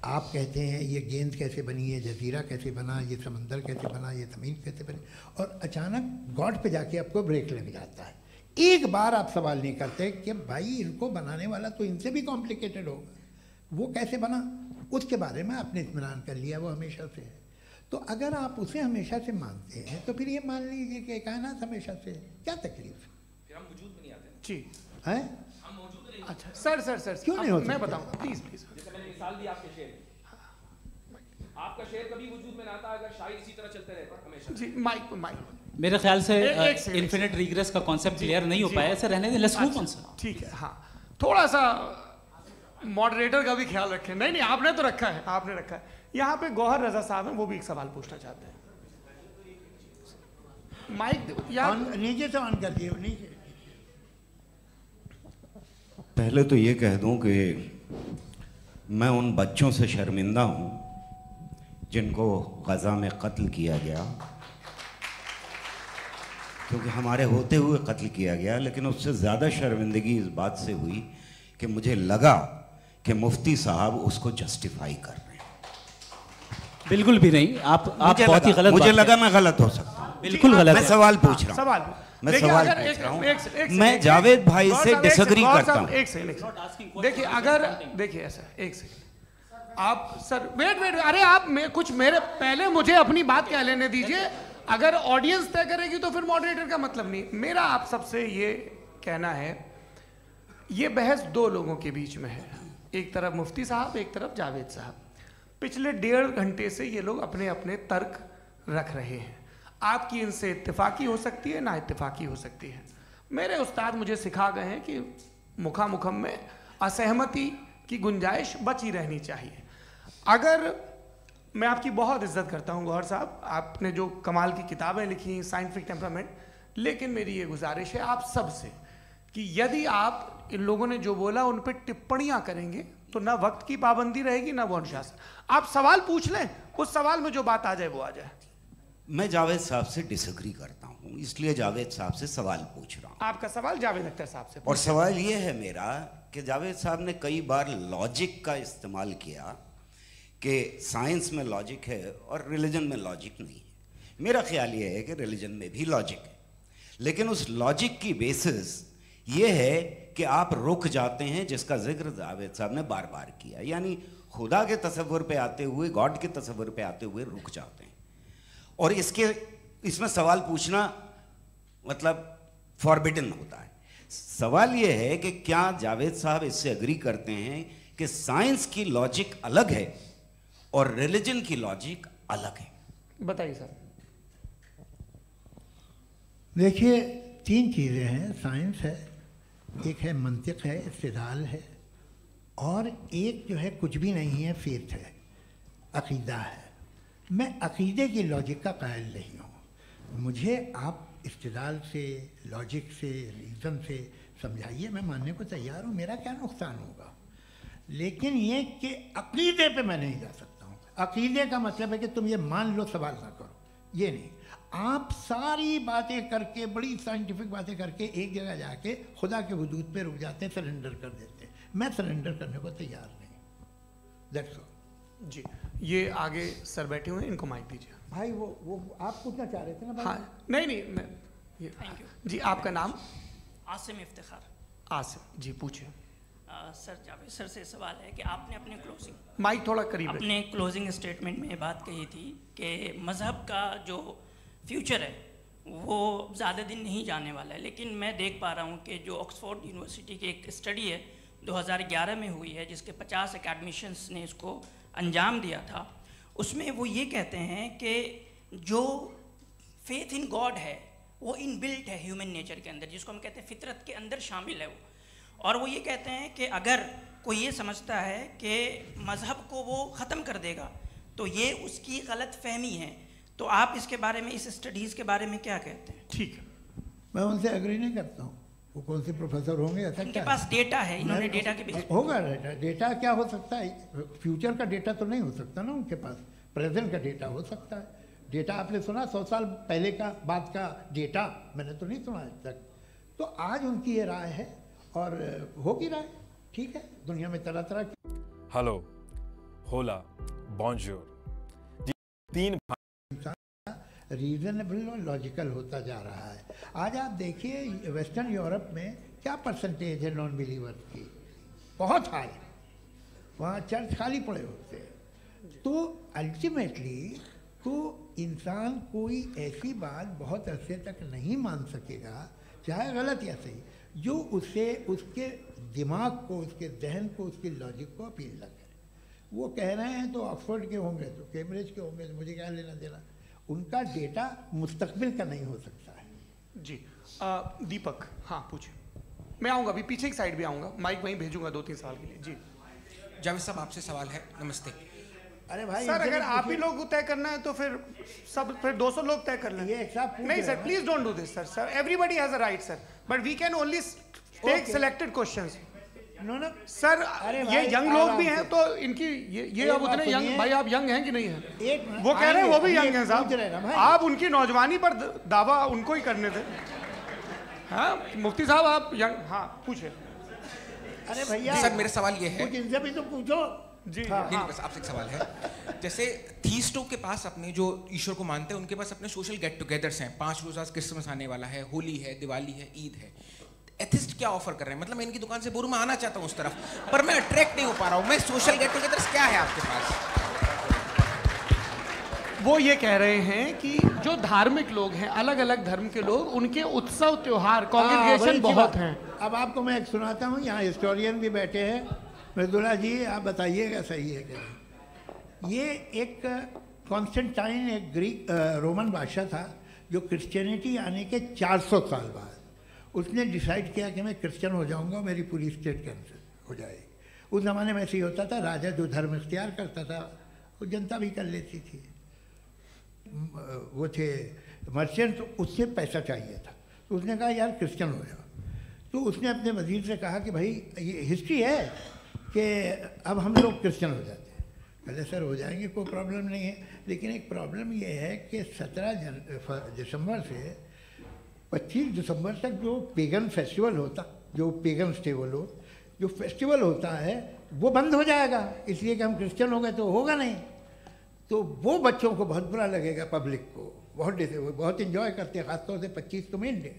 आप कहते हैं ये गेंद कैसे बनी, ये जजीरा कैसे बना, ये समंदर कैसे बना, ये ज़मीन कैसे बनी, और अचानक गॉड पे जाके आपको ब्रेक लग जाता है। एक बार आप सवाल नहीं करते कि भाई इनको बनाने वाला तो इनसे भी कॉम्प्लिकेटेड होगा, वो कैसे बना, उसके बारे में आपने इत्मीनान कर लिया, वो हमेशा से है। तो अगर आप उसे हमेशा से मानते हैं तो फिर ये मान लीजिए कि कायनात हमेशा से, क्या तकलीफ? फिर हम वजूद में नहीं आते जी हैं, हम मौजूद नहीं। अच्छा सर क्यों नहीं होता? मैं बताऊँ प्लीज। जैसे मैंने मिसाल दी आपके शेर, आपका शेर कभी वजूद में ना आता अगर शायर इसी तरह चलते रहते हमेशा। जी माइक मेरे ख्याल से एक इन्फिनिट रिग्रेस का कॉन्सेप्ट क्लियर नहीं हो पाया, ऐसे रहने दें, लेट्स मूव ऑन सर। ठीक है। हाँ थोड़ा सा मॉडरेटर का भी ख्याल रखें। नहीं आपने तो रखा है, आपने रखा है। यहाँ पे गौहर रजा साहब हैं, वो भी एक सवाल पूछना चाहते हैं। माइक यार नीचे से ऑन कर दिए नीचे। पहले तो ये कह दूं कि मैं उन बच्चों से शर्मिंदा हूं जिनको गज़ा में कत्ल किया गया, क्योंकि हमारे होते हुए कत्ल किया गया। लेकिन उससे ज़्यादा शर्मिंदगी इस बात से हुई कि मुझे लगा कि मुफ्ती साहब उसको जस्टिफाई कर रहे हैं। बिल्कुल भी नहीं, आप बहुत ही गलत। मुझे लगा मैं गलत हो सकता हूं। बिल्कुल गलत। मैं सवाल पूछ रहा हूं, सवाल मैं सवाल पूछ रहा हूं। मैं जावेद भाई से डिसएग्री करता हूं। एक सेकंड देखिए, अगर देखिए ऐसा, एक सेकंड आप सर वेट, अरे आप कुछ मेरे पहले मुझे अपनी बात कह लेने दीजिए। अगर ऑडियंस तय करेगी तो फिर मॉडरेटर का मतलब नहीं। मेरा आप सबसे ये कहना है, ये बहस दो लोगों के बीच में है, एक तरफ मुफ्ती साहब, एक तरफ जावेद साहब। पिछले 1.5 घंटे से ये लोग अपने अपने तर्क रख रहे हैं। आपकी इनसे इत्तेफाकी हो सकती है, ना इत्तेफाकी हो सकती है। मेरे उस्ताद मुझे सिखा गए हैं कि मुखामुखम में असहमति की गुंजाइश बची रहनी चाहिए। अगर मैं आपकी बहुत इज्जत करता हूं गौहर साहब, आपने जो कमाल की किताबें लिखी साइंटिफिक टेम्परामेंट, लेकिन मेरी ये गुजारिश है आप सबसे कि यदि आप इन लोगों ने जो बोला उन पर टिप्पणियां करेंगे तो ना वक्त की पाबंदी रहेगी, ना वो अनुशासन। आप सवाल पूछ लें, उस सवाल में जो बात आ जाए वो आ जाए। मैं जावेद साहब से डिसएग्री करता हूं, इसलिए जावेद साहब से सवाल पूछ रहा हूं। आपका सवाल जावेद अख्तर साहब से। और सवाल ये है मेरा कि जावेद साहब ने कई बार लॉजिक का इस्तेमाल किया कि साइंस में लॉजिक है और रिलीजन में लॉजिक नहीं है। मेरा ख्याल ये है कि रिलीजन में भी लॉजिक है, लेकिन उस लॉजिक की बेसिस ये है कि आप रुक जाते हैं, जिसका जिक्र जावेद साहब ने बार बार किया, यानी खुदा के तसव्वुर पे आते हुए, गॉड के तसव्वुर पे आते हुए रुक जाते हैं। और इसमें सवाल पूछना मतलब फॉरबिडन होता है। सवाल ये है कि क्या जावेद साहब इससे एग्री करते हैं कि साइंस की लॉजिक अलग है और रिलीजन की लॉजिक अलग है? बताइए सर। देखिए, 3 चीज़ें हैं। साइंस है, एक है मंतिक है, इस्तिदलाल है, और एक जो है कुछ भी नहीं है, फेथ है, अकीदा है। मैं अकीदे की लॉजिक का कायल नहीं हूँ। मुझे आप इस्तिदलाल से, लॉजिक से, रीज़न से समझाइए, मैं मानने को तैयार हूँ, मेरा क्या नुकसान होगा। लेकिन ये कि अकीदे पे मैं नहीं जा सकता हूँ। अकीदे का मतलब है कि तुम ये मान लो, सवाल ना करो, ये नहीं। आप सारी बातें करके, बड़ी साइंटिफिक बातें करके एक जगह जाके खुदा के वजूद पे रुक जाते हैं, सरेंडर कर देते हैं। मैं सरेंडर करने को तैयार नहीं। That's all. जी, ये आगे सर बैठे हुए हैं, इनको माइक दीजिए। भाई वो आप पूछना चाह रहे थे ना भाई? हाँ, नहीं मैं थैंक यू जी। आपका नाम? आसिम इफ्तिखार। आसिम जी, पूछिए। सर, जावेद सर से सवाल है कि आपने अपने माइक थोड़ा करीब अपने क्लोजिंग स्टेटमेंट में बात कही थी कि मज़हब का जो फ्यूचर है वो ज़्यादा दिन नहीं जाने वाला है। लेकिन मैं देख पा रहा हूँ कि जो ऑक्सफोर्ड यूनिवर्सिटी की एक स्टडी है 2011 में हुई है, जिसके 50 एकेडमिशियंस ने इसको अंजाम दिया था, उसमें वो ये कहते हैं कि जो फेथ इन गॉड है वो इनबिल्ट है ह्यूमन नेचर के अंदर, जिसको हम कहते हैं फितरत के अंदर शामिल है वो। और वो ये कहते हैं कि अगर कोई ये समझता है कि मज़हब को वो ख़त्म कर देगा तो ये उसकी गलत फहमी है। तो आप इसके बारे में, इस स्टडीज़ के बारे में क्या कहते हैं? ठीक है, मैं उनसे एग्री नहीं करता हूँ। वो कौन से प्रोफेसर होंगे? ऐसा उनके पास डेटा है, इन्होंने डेटा के बेस होगा। डेटा क्या हो सकता है? फ्यूचर का डेटा तो नहीं हो सकता ना उनके पास, प्रेजेंट का डेटा हो सकता है। डेटा आपने सुना 100 साल पहले का बाद का डेटा? मैंने तो नहीं सुना आज तक। तो आज उनकी ये राय है और होगी राय, ठीक है। दुनिया में तरह तरह की हेलो, होला, बॉन्जूर, 3 रीजनेबल और लॉजिकल होता जा रहा है। आज आप देखिए वेस्टर्न यूरोप में क्या परसेंटेज है नॉन बिलीवर्स की, बहुत हाई। वहाँ चर्च खाली पड़े होते हैं। तो अल्टीमेटली तो इंसान कोई ऐसी बात बहुत अरसे तक नहीं मान सकेगा, चाहे गलत या सही, जो उससे उसके दिमाग को, उसके जहन को, उसकी लॉजिक को अपील न करे। वो कह रहे हैं तो ऑक्सफोर्ड के होंगे तो कैम्ब्रिज के होंगे, तो मुझे क्या लेना देना। उनका डेटा मुस्तकबिल का नहीं हो सकता है। जी दीपक, हाँ पूछिए। मैं आऊँगा अभी, पीछे की साइड भी आऊँगा, माइक वहीं भेजूंगा 2-3 सवाल के लिए। जी जावेद साहब, आपसे सवाल है। नमस्ते। अरे भाई सर अगर आप ही लोग को तय करना है तो फिर 200 लोग तय कर लें। ये एक साथ नहीं sir, please don't do this sir. Everybody has a right sir, but we can only take selected questions. No sir ये यंग लोग भी हैं तो इनकी ये अब उतने यंग, भाई आप यंग हैं कि नहीं है? वो कह रहे हैं वो भी यंग हैं साहब, आप उनकी नौजवानी पर दावा उनको ही करने थे। हाँ मुफ्ती साहब आप यंग, हाँ पूछे। अरे भैया सर मेरा सवाल ये है, इनसे भी तो पूछो जी। नहीं बस आपसे एक सवाल है, जैसे थीस्टों के पास अपने जो ईश्वर को मानते हैं उनके पास अपने सोशल गेट टुगेदर्स हैं, 5 रोज़ क्रिसमस आने वाला है, होली है, दिवाली है, ईद है। एथिस्ट क्या ऑफर कर रहे हैं? मतलब मैं इनकी दुकान से बोलूं मैं आना चाहता हूं उस तरफ, पर मैं अट्रैक्ट नहीं हो पा रहा हूं। मैं सोशल गेट टुगेदर्स क्या है आपके पास? वो ये कह रहे हैं कि जो धार्मिक लोग हैं, अलग अलग धर्म के लोग, उनके उत्सव त्योहार कांग्रेगेशन बहुत हैं। अब आपको मैं एक सुनाता हूँ, यहाँ हिस्टोरियन भी बैठे हैं। मृदुला जी आप बताइएगा सही है कि नहीं। ये एक कॉन्स्टेंटाइन एक ग्रीक रोमन बादशाह था जो क्रिश्चियनिटी आने के 400 साल बाद उसने डिसाइड किया कि मैं क्रिश्चियन हो जाऊंगा, मेरी पूरी स्टेट कैंसिल हो जाएगी। उस ज़माने में ऐसे ही होता था, राजा जो धर्म इख्तियार करता था वो जनता भी कर लेती थी। वो थे मर्चेंट, उससे पैसा चाहिए था, तो उसने कहा यार क्रिश्चियन हो जाओ। तो उसने अपने वजीर से कहा कि भाई ये हिस्ट्री है कि अब हम लोग क्रिश्चियन हो जाते हैं। पहले सर हो जाएंगे, कोई प्रॉब्लम नहीं है, लेकिन एक प्रॉब्लम ये है कि 17 दिसंबर से 25 दिसंबर तक जो पेगन फेस्टिवल होता, जो पेगन जो फेस्टिवल होता है वो बंद हो जाएगा, इसलिए कि हम क्रिश्चियन हो गए तो होगा नहीं। तो वो बच्चों को बहुत बुरा लगेगा, पब्लिक को बहुत इन्जॉय करते हैं, खासतौर से 25 को मेन डे।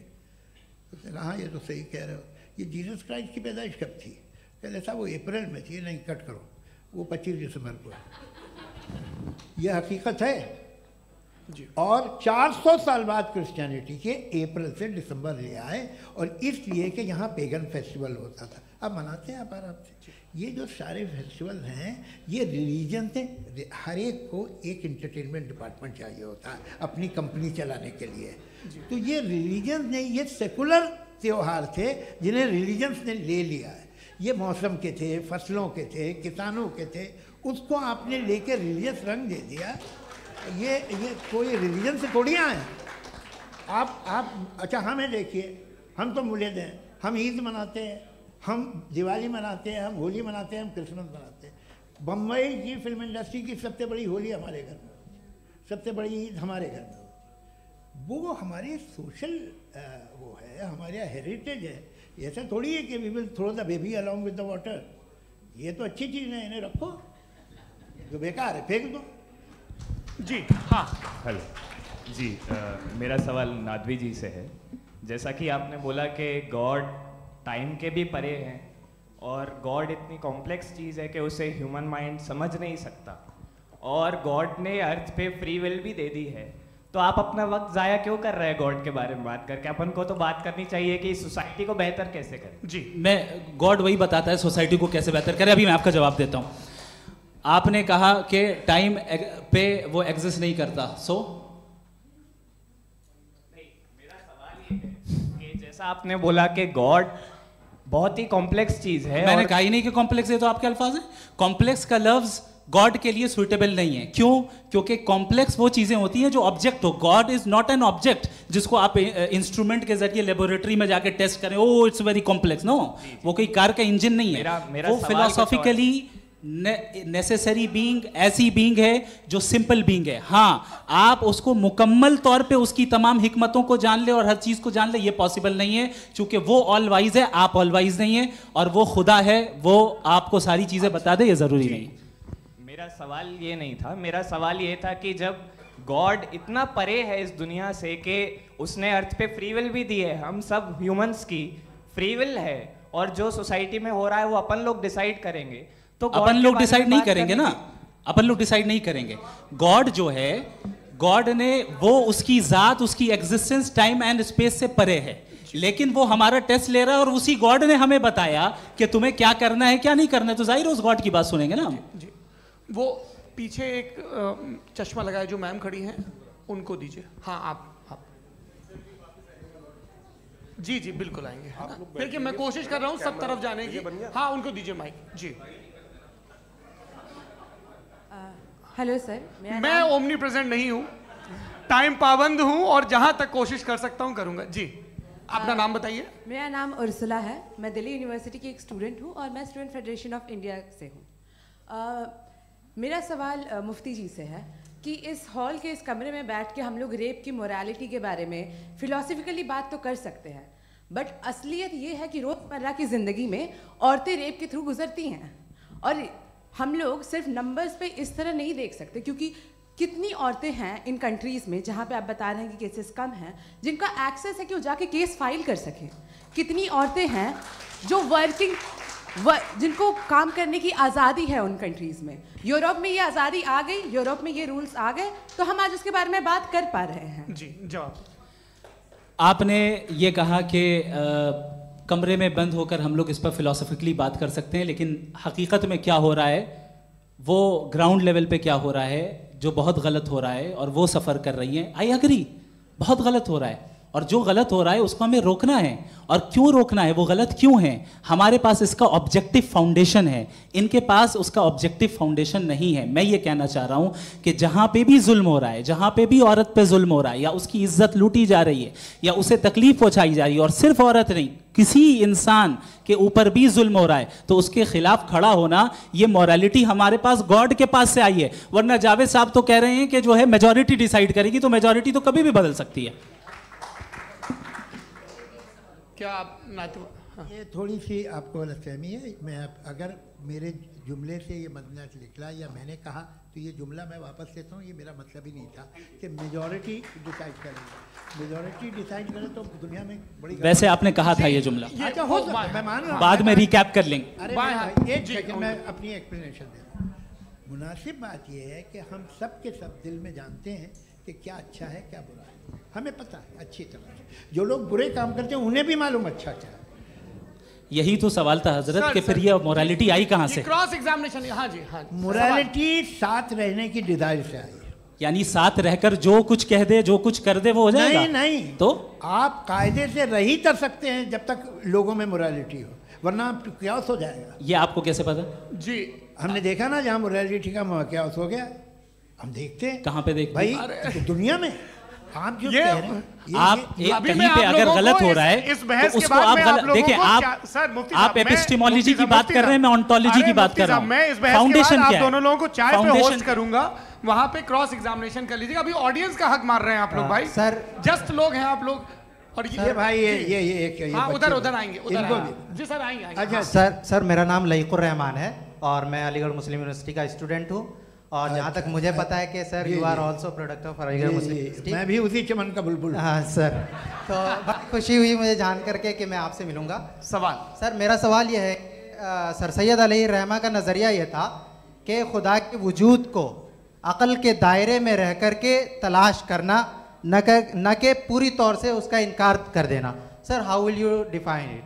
उसने कहा हाँ ये तो सही कह रहे हो, ये जीसस क्राइस्ट की पैदाइश कब थी? पहले साहब वो अप्रैल में थी। नहीं कट करो, वो 25 दिसंबर को है। ये हकीकत है जी। और 400 साल बाद क्रिश्चियनिटी के अप्रैल से दिसंबर ले आए, और इसलिए कि यहाँ पेगन फेस्टिवल होता था। अब मनाते हैं आप आराम से। ये जो सारे फेस्टिवल हैं ये रिलीजन से, हर एक को एक इंटरटेनमेंट डिपार्टमेंट चाहिए होता है अपनी कंपनी चलाने के लिए। तो ये रिलीजन ने, ये सेकुलर त्यौहार थे जिन्हें रिलीजन्स ने ले लिया है। ये मौसम के थे, फसलों के थे, किसानों के थे, उसको आपने लेकर रिलीजियस रंग दे दिया। ये कोई रिलीजन से थोड़ी आए आप। अच्छा हमें देखिए, हम तो मुल्द हैं, हम ईद मनाते हैं, हम दिवाली मनाते हैं, हम होली मनाते हैं, हम क्रिसमस मनाते हैं। बम्बई की फिल्म इंडस्ट्री की सबसे बड़ी होली हमारे घर में होती है, सबसे बड़ी ईद हमारे घर में होती है। वो हमारी सोशल वो है, हमारा हेरिटेज है। ऐसा थोड़ी है कि we will throw the baby along with the water. ये तो अच्छी चीज़ है, इन्हें रखो, जो बेकार है फेंक दो। जी हाँ हेलो जी, मेरा सवाल नादवी जी से है। जैसा कि आपने बोला कि गॉड टाइम के भी परे हैं, और गॉड इतनी कॉम्प्लेक्स चीज़ है कि उसे ह्यूमन माइंड समझ नहीं सकता, और गॉड ने अर्थ पे फ्री विल भी दे दी है। तो आप अपना वक्त ज़ाया क्यों कर रहे हैं गॉड के बारे में बात करके? अपन को तो बात करनी चाहिए कि सोसाइटी को बेहतर कैसे करें। जी, मैं गॉड वही बताता है सोसाइटी को कैसे बेहतर करें। अभी मैं आपका जवाब देता हूँ। आपने कहा कि टाइम पे वो एग्जिस्ट नहीं करता, सो नहीं, मेरा सवाल ये है कि जैसा आपने बोला कि गॉड बहुत ही कॉम्प्लेक्स चीज है। मैंने कहा ही नहीं कि कॉम्प्लेक्स है, तो आपके अल्फाज हैं। कॉम्प्लेक्स का लफ्ज गॉड के लिए सुइटेबल नहीं है। क्यों? क्योंकि कॉम्प्लेक्स वो चीजें होती हैं जो ऑब्जेक्ट हो। God is not an object जिसको आप इंस्ट्रूमेंट के जरिए लेबोरेटरी में जाके टेस्ट करें, oh it's very complex. No, वो कोई कार का इंजन नहीं है। वो फिलोसॉफिकली नेसेसरी बीइंग ऐसी बीइंग है जो सिंपल बीइंग है। हाँ, आप उसको मुकम्मल तौर पे उसकी तमाम हिकमतों को जान ले और हर चीज को जान ले, ये पॉसिबल नहीं है, क्योंकि वो ऑल वाइज है, आप ऑल वाइज नहीं है, और वो खुदा है, वो आपको सारी चीजें बता दे, ये जरूरी नहीं। मेरा सवाल ये नहीं था, मेरा सवाल ये था कि जब गॉड इतना परे है इस दुनिया से कि उसने अर्थ पे फ्री विल भी दी है, हम सब ह्यूमंस की फ्री विल है, और जो सोसाइटी में हो रहा है वो अपन लोग डिसाइड करेंगे। तो अपन लोग डिसाइड नहीं करेंगे ना, अपन लोग डिसाइड नहीं करेंगे। गॉड जो है, गॉड ने वो उसकी जात, उसकी एग्जिस्टेंस टाइम एंड स्पेस से परे है, लेकिन वो हमारा टेस्ट ले रहा है, और उसी गॉड ने हमें बताया कि तुम्हें क्या करना है क्या नहीं करना है। तो जाहिर उस गॉड की बात सुनेंगे ना। जी, वो पीछे एक चश्मा लगाए जो मैम खड़ी हैं, उनको दीजिए। हाँ आप जी जी बिल्कुल आएंगे। देखिए मैं कोशिश कर रहा हूँ सब तरफ जाने की। हाँ उनको दीजिए माइक। जी हेलो सर, मैं ओमनी प्रेजेंट नहीं हूँ, टाइम पाबंद हूँ और जहाँ तक कोशिश कर सकता हूँ करूँगा। जी, अपना नाम बताइए। मेरा नाम उर्सुला है, मैं दिल्ली यूनिवर्सिटी की एक स्टूडेंट हूँ और मैं स्टूडेंट फेडरेशन ऑफ इंडिया से हूँ। मेरा सवाल मुफ्ती जी से है कि इस हॉल के इस कमरे में बैठ के हम लोग रेप की मोरालिटी के बारे में फिलोसफिकली बात तो कर सकते हैं, बट असलियत ये है कि रोज़मर्रा की ज़िंदगी में औरतें रेप के थ्रू गुजरती हैं और हम लोग सिर्फ नंबर्स पे इस तरह नहीं देख सकते, क्योंकि कितनी औरतें हैं इन कंट्रीज़ में जहाँ पे आप बता रहे हैं कि केसेस कम हैं, जिनका एक्सेस है कि वो जाके केस फाइल कर सकें। कितनी औरतें हैं जो जिनको काम करने की आज़ादी है उन कंट्रीज़ में। यूरोप में ये आज़ादी आ गई, यूरोप में ये रूल्स आ गए, तो हम आज उसके बारे में बात कर पा रहे हैं। जी, जवाब। आपने ये कहा कि कमरे में बंद होकर हम लोग इस पर फिलोसफिकली बात कर सकते हैं, लेकिन हकीकत में क्या हो रहा है, वो ग्राउंड लेवल पे क्या हो रहा है, जो बहुत गलत हो रहा है और वो सफ़र कर रही हैं। आई एग्री, बहुत गलत हो रहा है और जो गलत हो रहा है उसको हमें रोकना है। और क्यों रोकना है, वो गलत क्यों है, हमारे पास इसका ऑब्जेक्टिव फाउंडेशन है, इनके पास उसका ऑब्जेक्टिव फाउंडेशन नहीं है। मैं ये कहना चाह रहा हूँ कि जहाँ पे भी जुल्म हो रहा है, जहाँ पे भी औरत पे जुल्म हो रहा है या उसकी इज्जत लूटी जा रही है या उसे तकलीफ पहुँचाई जा रही है, और सिर्फ औरत नहीं, किसी इंसान के ऊपर भी जुल्म हो रहा है, तो उसके खिलाफ खड़ा होना, ये मॉरलिटी हमारे पास गॉड के पास से आई है। वरना जावेद साहब तो कह रहे हैं कि जो है मेजॉरिटी डिसाइड करेगी, तो मेजॉरिटी तो कभी भी बदल सकती है। क्या आप हाँ। ये थोड़ी सी आपको गलतफहमी है। मैं अगर मेरे जुमले से ये मदना निकला या मैंने कहा तो ये जुमला मैं वापस लेता हूँ, ये मेरा मतलब ही नहीं था कि मेजॉरिटी डिसाइड करेगी। मेजॉरिटी डिसाइड करे तो दुनिया में बड़ी, वैसे आपने कहा था ये जुमला। अच्छा, हो सकता है, मैं मान रहा हूँ, बाद में रिकैप कर लेंगे। अरे एक सेकंड, मैं अपनी एक्सप्लेनेशन दे रहा हूँ। मुनासिब बात यह है कि हम सब के सब दिल में जानते हैं कि क्या अच्छा है क्या बुरा है, हमें पता है अच्छी तरह से। जो लोग बुरे काम करते हैं उन्हें भी मालूम अच्छा क्या है। यही तो सवाल था हजरत कि फिर ये मोरालिटी आई कहाँ से? Cross examination. हाँ जी, हाँ। मोरालिटी साथ रहने की डिजायर से आई, यानी साथ रहकर जो कुछ कह दे, जो कुछ कर दे, वो हो जाएगा? नहीं नहीं, तो आप कायदे से रह ही कर सकते हैं जब तक लोगों में मोरालिटी हो, वरना क्यास हो जाएगा। ये आपको कैसे पता? जी, हमने देखा ना, जहाँ मोरालिटी का क्यास हो गया, हम देखते हैं। कहाँ पे देखते भाई? तो दुनिया में आप जो कह रहे हैं, आप कहीं पे अगर गलत हो रहा है तो उसको आप गलत देखिए। आप एपिस्टेमोलॉजी की बात कर रहे हैं, मैं ऑन्टोलॉजी की बात कर रहा हूं। मैं इस बहस फाउंडेशन आप दोनों लोगों को चाय पे होस्ट करूंगा, वहां पे क्रॉस एग्जामिनेशन कर लीजिएगा। अभी ऑडियंस का हक मार रहे हैं आप लोग भाई, सर जस्ट लोग हैं आप लोग। और ये भाई ये हाँ, उधर आएंगे, जी सर आएंगे। अच्छा सर, मेरा नाम लईकुर रहमान है और मैं अलीगढ़ मुस्लिम यूनिवर्सिटी का स्टूडेंट हूँ। और जहाँ तक मुझे पता है कि sir you are also product of Aligarh Muslim University. मैं भी उसी चमन का बुलबुल। हाँ सर, तो बहुत खुशी हुई मुझे जान करके कि मैं आपसे मिलूंगा। सवाल सर, मेरा सवाल यह है, सर सैयद अलैहि रहमा का नज़रिया ये था कि खुदा के वजूद को अक़ल के दायरे में रह कर के तलाश करना, न कि पूरी तौर से उसका इनकार कर देना। Sir, how will you define it?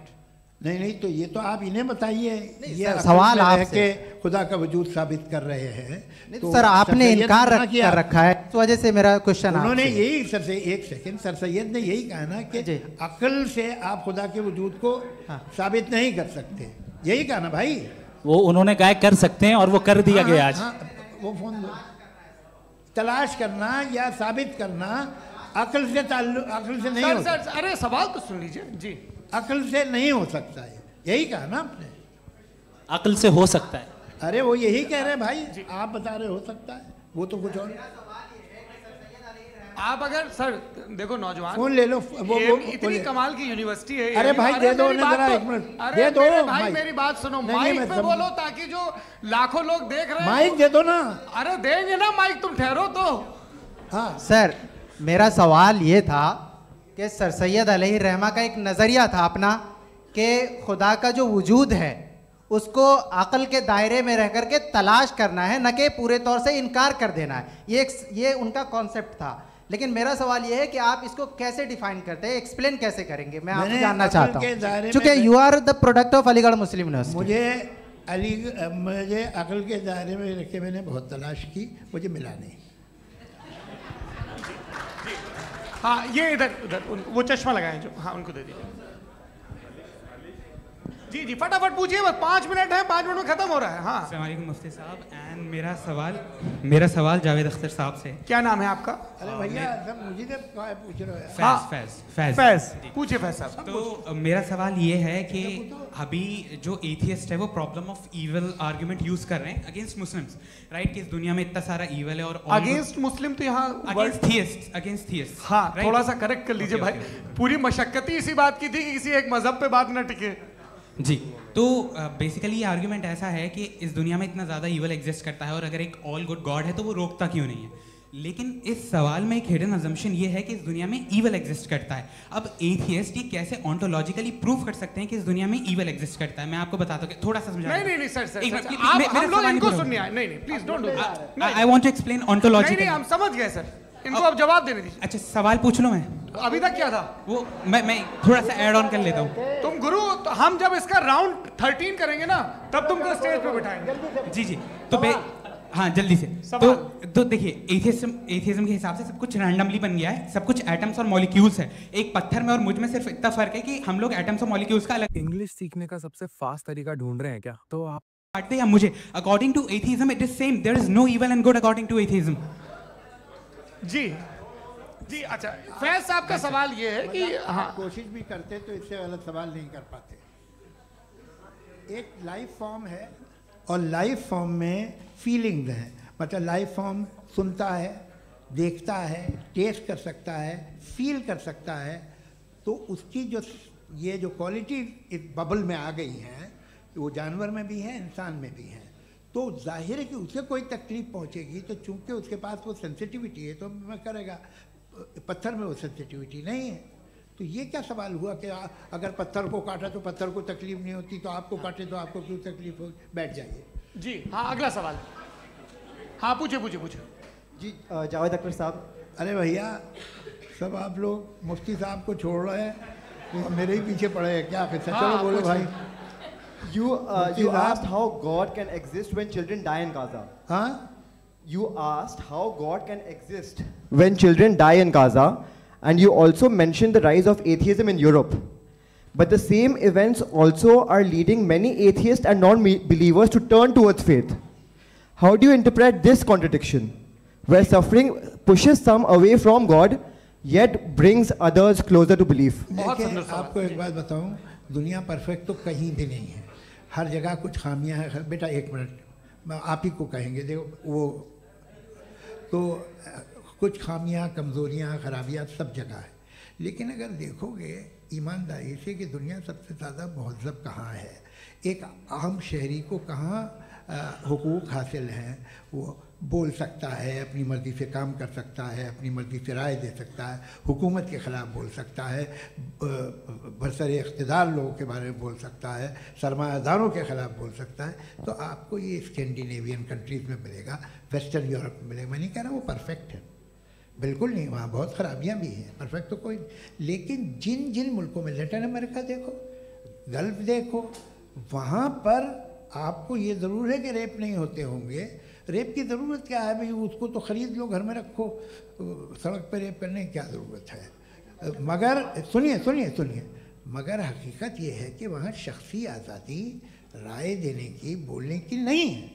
नहीं, तो ये तो आप इन्हें बताइए। ये सवाल आपसे खुदा का वजूद साबित कर रहे हैं। तो सर, आपने इनकार कर रखा है, इस वजह से मेरा क्वेश्चन उन्होंने यही सर सैयद ने यही कहा ना कि अक्ल से आप खुदा के वजूद को साबित नहीं कर सकते, यही कहा ना भाई। वो उन्होंने कहा कर सकते हैं और वो कर दिया गया आज। वो फोन दो। तलाश करना या साबित करना अक्ल से नहीं हो सकता। अरे सवाल तो सुन लीजिए जी। अक्ल से नहीं हो सकता है, यही कहा ना आपने। अक्ल से हो सकता है, अरे वो यही कह रहे हैं भाई, आप बता रहे हो सकता है, वो तो कुछ और। आप अगर सर देखो नौजवान फोन ले लो, वो इतनी कमाल की यूनिवर्सिटी है। अरे भाई दे दो ना जरा, एक मिनट दे दो भाई, मेरी बात सुनो, माइक पे बोलो ताकि जो लाखों लोग देख रहे हैं। माइक दे दो ना। अरे देंगे ना माइक, तुम ठहरो तो। हाँ सर, मेरा सवाल ये था कि सर सैयद अलैहि रहमा का एक नज़रिया था अपना कि खुदा का जो वजूद है उसको अक़ल के दायरे में रह करके तलाश करना है, न कि पूरे तौर से इनकार कर देना है। ये उनका कॉन्सेप्ट था। लेकिन मेरा सवाल ये है कि आप इसको कैसे डिफाइन करते हैं, एक्सप्लेन कैसे करेंगे? मैं आपसे जानना चाहता हूँ, क्योंकि you are the product of Aligarh Muslim University. मुझे अक़ल के दायरे में रख के मैंने बहुत तलाश की, मुझे मिला नहीं। हाँ, ये इधर वो चश्मा लगाए जो, हाँ उनको दे दीजिए। जी जी फटाफट पूछिए, बस 5 मिनट है, 5 मिनट में खत्म हो रहा है। हाँ अस्सलाम वालेकुम मुफ्ती साहब। एंड मेरा सवाल जावेद अख्तर साहब से। क्या नाम है आपका? अरे भैया सब मुझे पूछ रहे हो। फैज पूछिए फैज साहब। तो मेरा सवाल ये है कि अभी जो एथियस्ट है वो problem of evil argument use कर रहे हैं अगेंस्ट मुस्लिम्स, राइट? कि इस दुनिया में इतना सारा इविल है और अगेंस्ट मुस्लिम तो यहाँ अगेंस्ट थियस्ट। हाँ थोड़ा सा करेक्ट कर लीजिए भाई, पूरी मशक्कत ही इसी बात की थी कि किसी एक मजहब पे बात न टिके। जी, तो बेसिकली ये आर्ग्यूमेंट ऐसा है कि इस दुनिया में इतना ज़्यादा ईवल एग्जिस्ट करता है और अगर एक ऑल गुड गॉड है तो वो रोकता क्यों नहीं है? लेकिन इस सवाल में एक हिडन अजम्पशन ये है कि इस दुनिया में ईवल एग्जिस्ट करता है। अब एथियस्ट ये कैसे ऑन्टोलॉजिकली प्रूव कर सकते हैं कि इस दुनिया में ईवल एग्जिस्ट करता है? मैं आपको बताता हूँ, थोड़ा सा समझा। नहीं सर, आप हम लोग इनको सुनिए। नहीं please don't do that. I want to explain ontologically. नहीं हम समझ गए सर, इनको अब जवाब देने दीजिए। अच्छा सवाल पूछ लो। मैं अभी तक क्या था वो मैं थोड़ा सा ऐड ऑन कर लेता हूँ। तुम गुरु, तो हम जब इसका राउंड 13 करेंगे ना तब तुमको स्टेज पे बिठाएंगे। जी तो हाँ जल्दी से। तो देखिए एथियज्म के हिसाब से सब कुछ रैंडमली बन गया है, सब कुछ एटम्स और मॉलिक्यूल्स है। एक पत्थर में और मुझ में सिर्फ इतना फर्क है कि हम लोग एटम्स और मॉलिक्यूल्स का अलग। इंग्लिश सीखने का सबसे फास्ट तरीका ढूंढ रहे हैं क्या? तो आप बांटते हैं मुझे। According to atheism it is same, there is no evil and good according to atheism. जी अच्छा, फैज साहब का सवाल ये है कि हाँ कोशिश भी करते तो इससे गलत सवाल नहीं कर पाते। एक लाइफ फॉर्म है और लाइफ फॉर्म में फीलिंग्स हैं, मतलब लाइफ फॉर्म सुनता है, देखता है, टेस्ट कर सकता है, फील कर सकता है। तो उसकी जो ये जो क्वालिटी इस बबल में आ गई हैं वो जानवर में भी है, इंसान में भी है। तो जाहिर है कि उसे कोई तकलीफ पहुंचेगी, तो चूंकि उसके पास वो सेंसिटिविटी है तो मैं करेगा। पत्थर में वो सेंसिटिविटी नहीं है। तो ये क्या सवाल हुआ कि अगर पत्थर को काटा तो पत्थर को तकलीफ नहीं होती, तो आपको काटे तो आपको क्यों तकलीफ हो? बैठ जाइए। जी हाँ अगला सवाल। हाँ पूछे जी जावेद अख्तर साहब। अरे भैया सब आप लोग मुफ्ती साहब को छोड़ रहे हैं, तो मेरे ही पीछे पड़े हैं क्या? फिर चलो बोलो भाई। You asked how God can exist when children die in Gaza. Huh? You asked how God can exist when children die in Gaza, and you also mentioned the rise of atheism in Europe. But the same events also are leading many atheists and non-believers to turn towards faith. How do you interpret this contradiction, where suffering pushes some away from God, yet brings others closer to belief? आपको एक बात बताऊं, दुनिया परफेक्ट तो कहीं भी नहीं है, हर जगह कुछ खामियां हैं। बेटा एक मिनट, आप ही को कहेंगे, देखो वो तो कुछ खामियां, कमज़ोरियां, खराबियां सब जगह है। लेकिन अगर देखोगे ईमानदारी से कि दुनिया सबसे ज़्यादा महज़ब कहाँ है, एक आम शहरी को कहाँ हुकूक हासिल हैं, वो बोल सकता है, अपनी मर्ज़ी से काम कर सकता है, अपनी मर्ज़ी से राय दे सकता है, हुकूमत के ख़िलाफ़ बोल सकता है, बरसरे इक़्तिदार लोगों के बारे में बोल सकता है, सरमायादारों के ख़िलाफ़ बोल सकता है। तो आपको ये स्कैंडिनेवियन कंट्रीज़ में मिलेगा, वेस्टर्न यूरोप में मिलेगा। मैं नहीं कह रहा वो परफेक्ट है, बिल्कुल नहीं, वहाँ बहुत ख़राबियाँ भी हैं, परफेक्ट तो कोई। लेकिन जिन जिन मुल्कों में, लैटिन अमेरिका देखो, गल्फ़ देखो, वहाँ पर आपको ये ज़रूर है कि रेप नहीं होते होंगे। रेप की ज़रूरत क्या है भाई? उसको तो ख़रीद लो, घर में रखो, सड़क पर रेप करने की क्या ज़रूरत है? मगर सुनिए, मगर हकीकत ये है कि वहाँ शख्सी आज़ादी राय देने की, बोलने की नहीं है।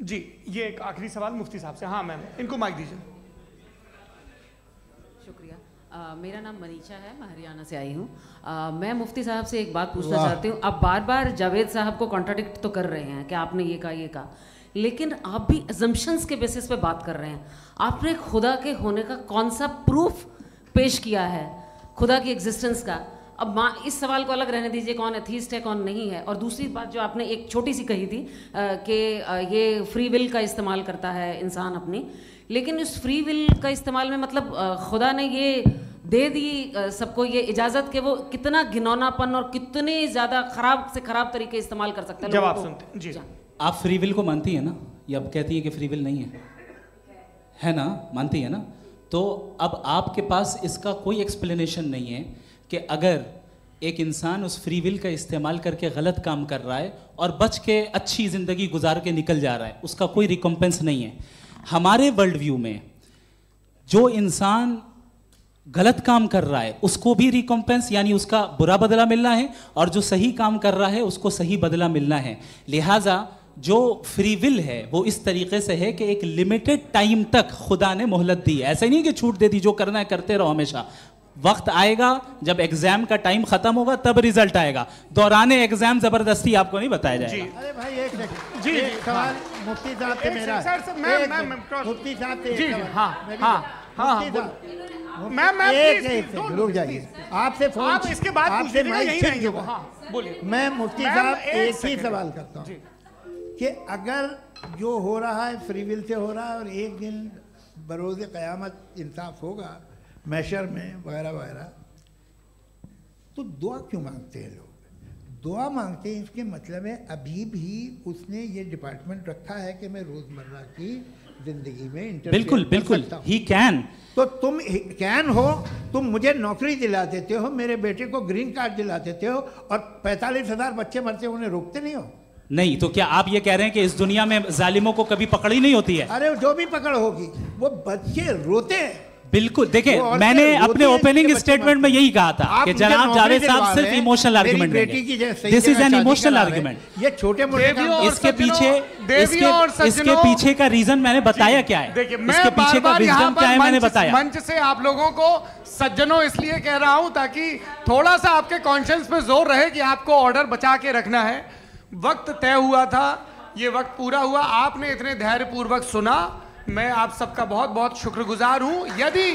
जी ये एक आखिरी सवाल मुफ्ती साहब से। हाँ मैम, इनको माइक दीजिए। शुक्रिया। मेरा नाम मनीषा है, मैं हरियाणा से आई हूँ। मैं मुफ्ती साहब से एक बात पूछना चाहती हूँ। आप बार बार जावेद साहब को कॉन्ट्राडिक्ट तो कर रहे हैं कि आपने ये कहा, लेकिन आप भी अजम्पशंस के बेसिस पे बात कर रहे हैं। आपने खुदा के होने का कौन सा प्रूफ पेश किया है, खुदा की एग्जिस्टेंस का? अब इस सवाल को अलग रहने दीजिए, कौन एथीस्ट है कौन नहीं है। और दूसरी बात जो आपने एक छोटी सी कही थी कि ये फ्री विल का इस्तेमाल करता है इंसान अपनी, लेकिन इस फ्री विल का इस्तेमाल में मतलब खुदा ने ये दे दी सबको ये इजाज़त कि वो कितना घिनौनापन और कितने ज़्यादा ख़राब से ख़राब तरीके इस्तेमाल कर सकते हैं। जवाब सुनते जी। आप फ्री विल को मानती है ना, या अब कहती है कि फ्री विल नहीं है ना? मानती है ना? तो अब आपके पास इसका कोई एक्सप्लेनेशन नहीं है कि अगर एक इंसान उस फ्री विल का इस्तेमाल करके गलत काम कर रहा है और बच के अच्छी ज़िंदगी गुजार के निकल जा रहा है, उसका कोई रिकम्पेंस नहीं है। हमारे वर्ल्ड व्यू में जो इंसान गलत काम कर रहा है उसको भी रिकॉम्पेंस यानी उसका बुरा बदला मिलना है, और जो सही काम कर रहा है उसको सही बदला मिलना है। लिहाजा जो फ्री विल है वो इस तरीके से है कि एक लिमिटेड टाइम तक खुदा ने मोहलत दी है। ऐसा ही नहीं कि छूट दे दी, जो करना है करते रहो हमेशा। वक्त आएगा जब एग्जाम का टाइम खत्म होगा तब रिजल्ट आएगा, दौराने एग्जाम जबरदस्ती आपको नहीं बताया जाएगा। अरे भाई एक सेकंड, जी एक सवाल मुफ्ती साहब से मेरा, मुफ्ती साहब से एक सवाल, रुक जाइए, आपसे फोन, आप इसके बाद आपसे माइक छीन चुका। बोलिए। मैं मुफ्ती साहब एक ही सवाल करता हूँ कि अगर जो हो रहा है फ्री विल से हो रहा है और एक दिन बरोज़ क़यामत इंसाफ होगा मैशर में वगैरह वगैरह, तो दुआ क्यों मांगते हैं लोग? दुआ मांगते हैं इसके मतलब है अभी भी उसने ये डिपार्टमेंट रखा है कि मैं रोज़मर्रा की जिंदगी में बिल्कुल बिल्कुल ही कैन। तो तुम कैन हो, तुम मुझे नौकरी दिला देते हो, मेरे बेटे को ग्रीन कार्ड दिला देते हो, और 45,000 बच्चे मरते हो उन्हें रोकते नहीं हो। नहीं तो क्या आप ये कह रहे हैं कि इस दुनिया में जालिमों को कभी पकड़ ही नहीं होती है? अरे जो भी पकड़ होगी वो बच्चे रोते हैं। बिल्कुल, देखें मैंने अपने ओपनिंग स्टेटमेंट में यही कहा था कि जनाब जावेद साहब सिर्फ इमोशनल आर्गुमेंट देंगे। This is an emotional argument. ये छोटे मोटे इसके पीछे का रीजन मैंने बताया क्या है, इसके पीछे का विजडम क्या है मैंने बताया। मंच से आप लोगों को सज्जनों इसलिए कह रहा हूं ताकि थोड़ा सा आपके कॉन्शियंस पे जोर रहे कि आपको ऑर्डर बचा के रखना है। वक्त तय हुआ था, ये वक्त पूरा हुआ, आपने इतने धैर्यपूर्वक सुना, मैं आप सबका बहुत बहुत शुक्रगुजार हूं। यदि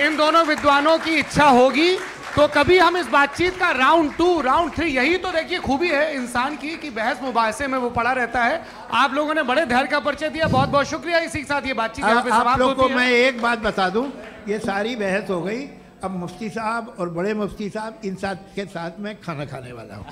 इन दोनों विद्वानों की इच्छा होगी तो कभी हम इस बातचीत का राउंड 2 राउंड 3, यही तो देखिए खूबी है इंसान की कि बहस मुबाहसे में वो पड़ा रहता है। आप लोगों ने बड़े धैर्य का परिचय दिया, बहुत बहुत शुक्रिया। इसी के साथ ये बातचीत आप लोग को मैं एक बात बता दूं, ये सारी बहस हो गई, अब मुफ्ती साहब और बड़े मुफ्ती साहब इन साथ के साथ मैं खाना खाने वाला हूँ।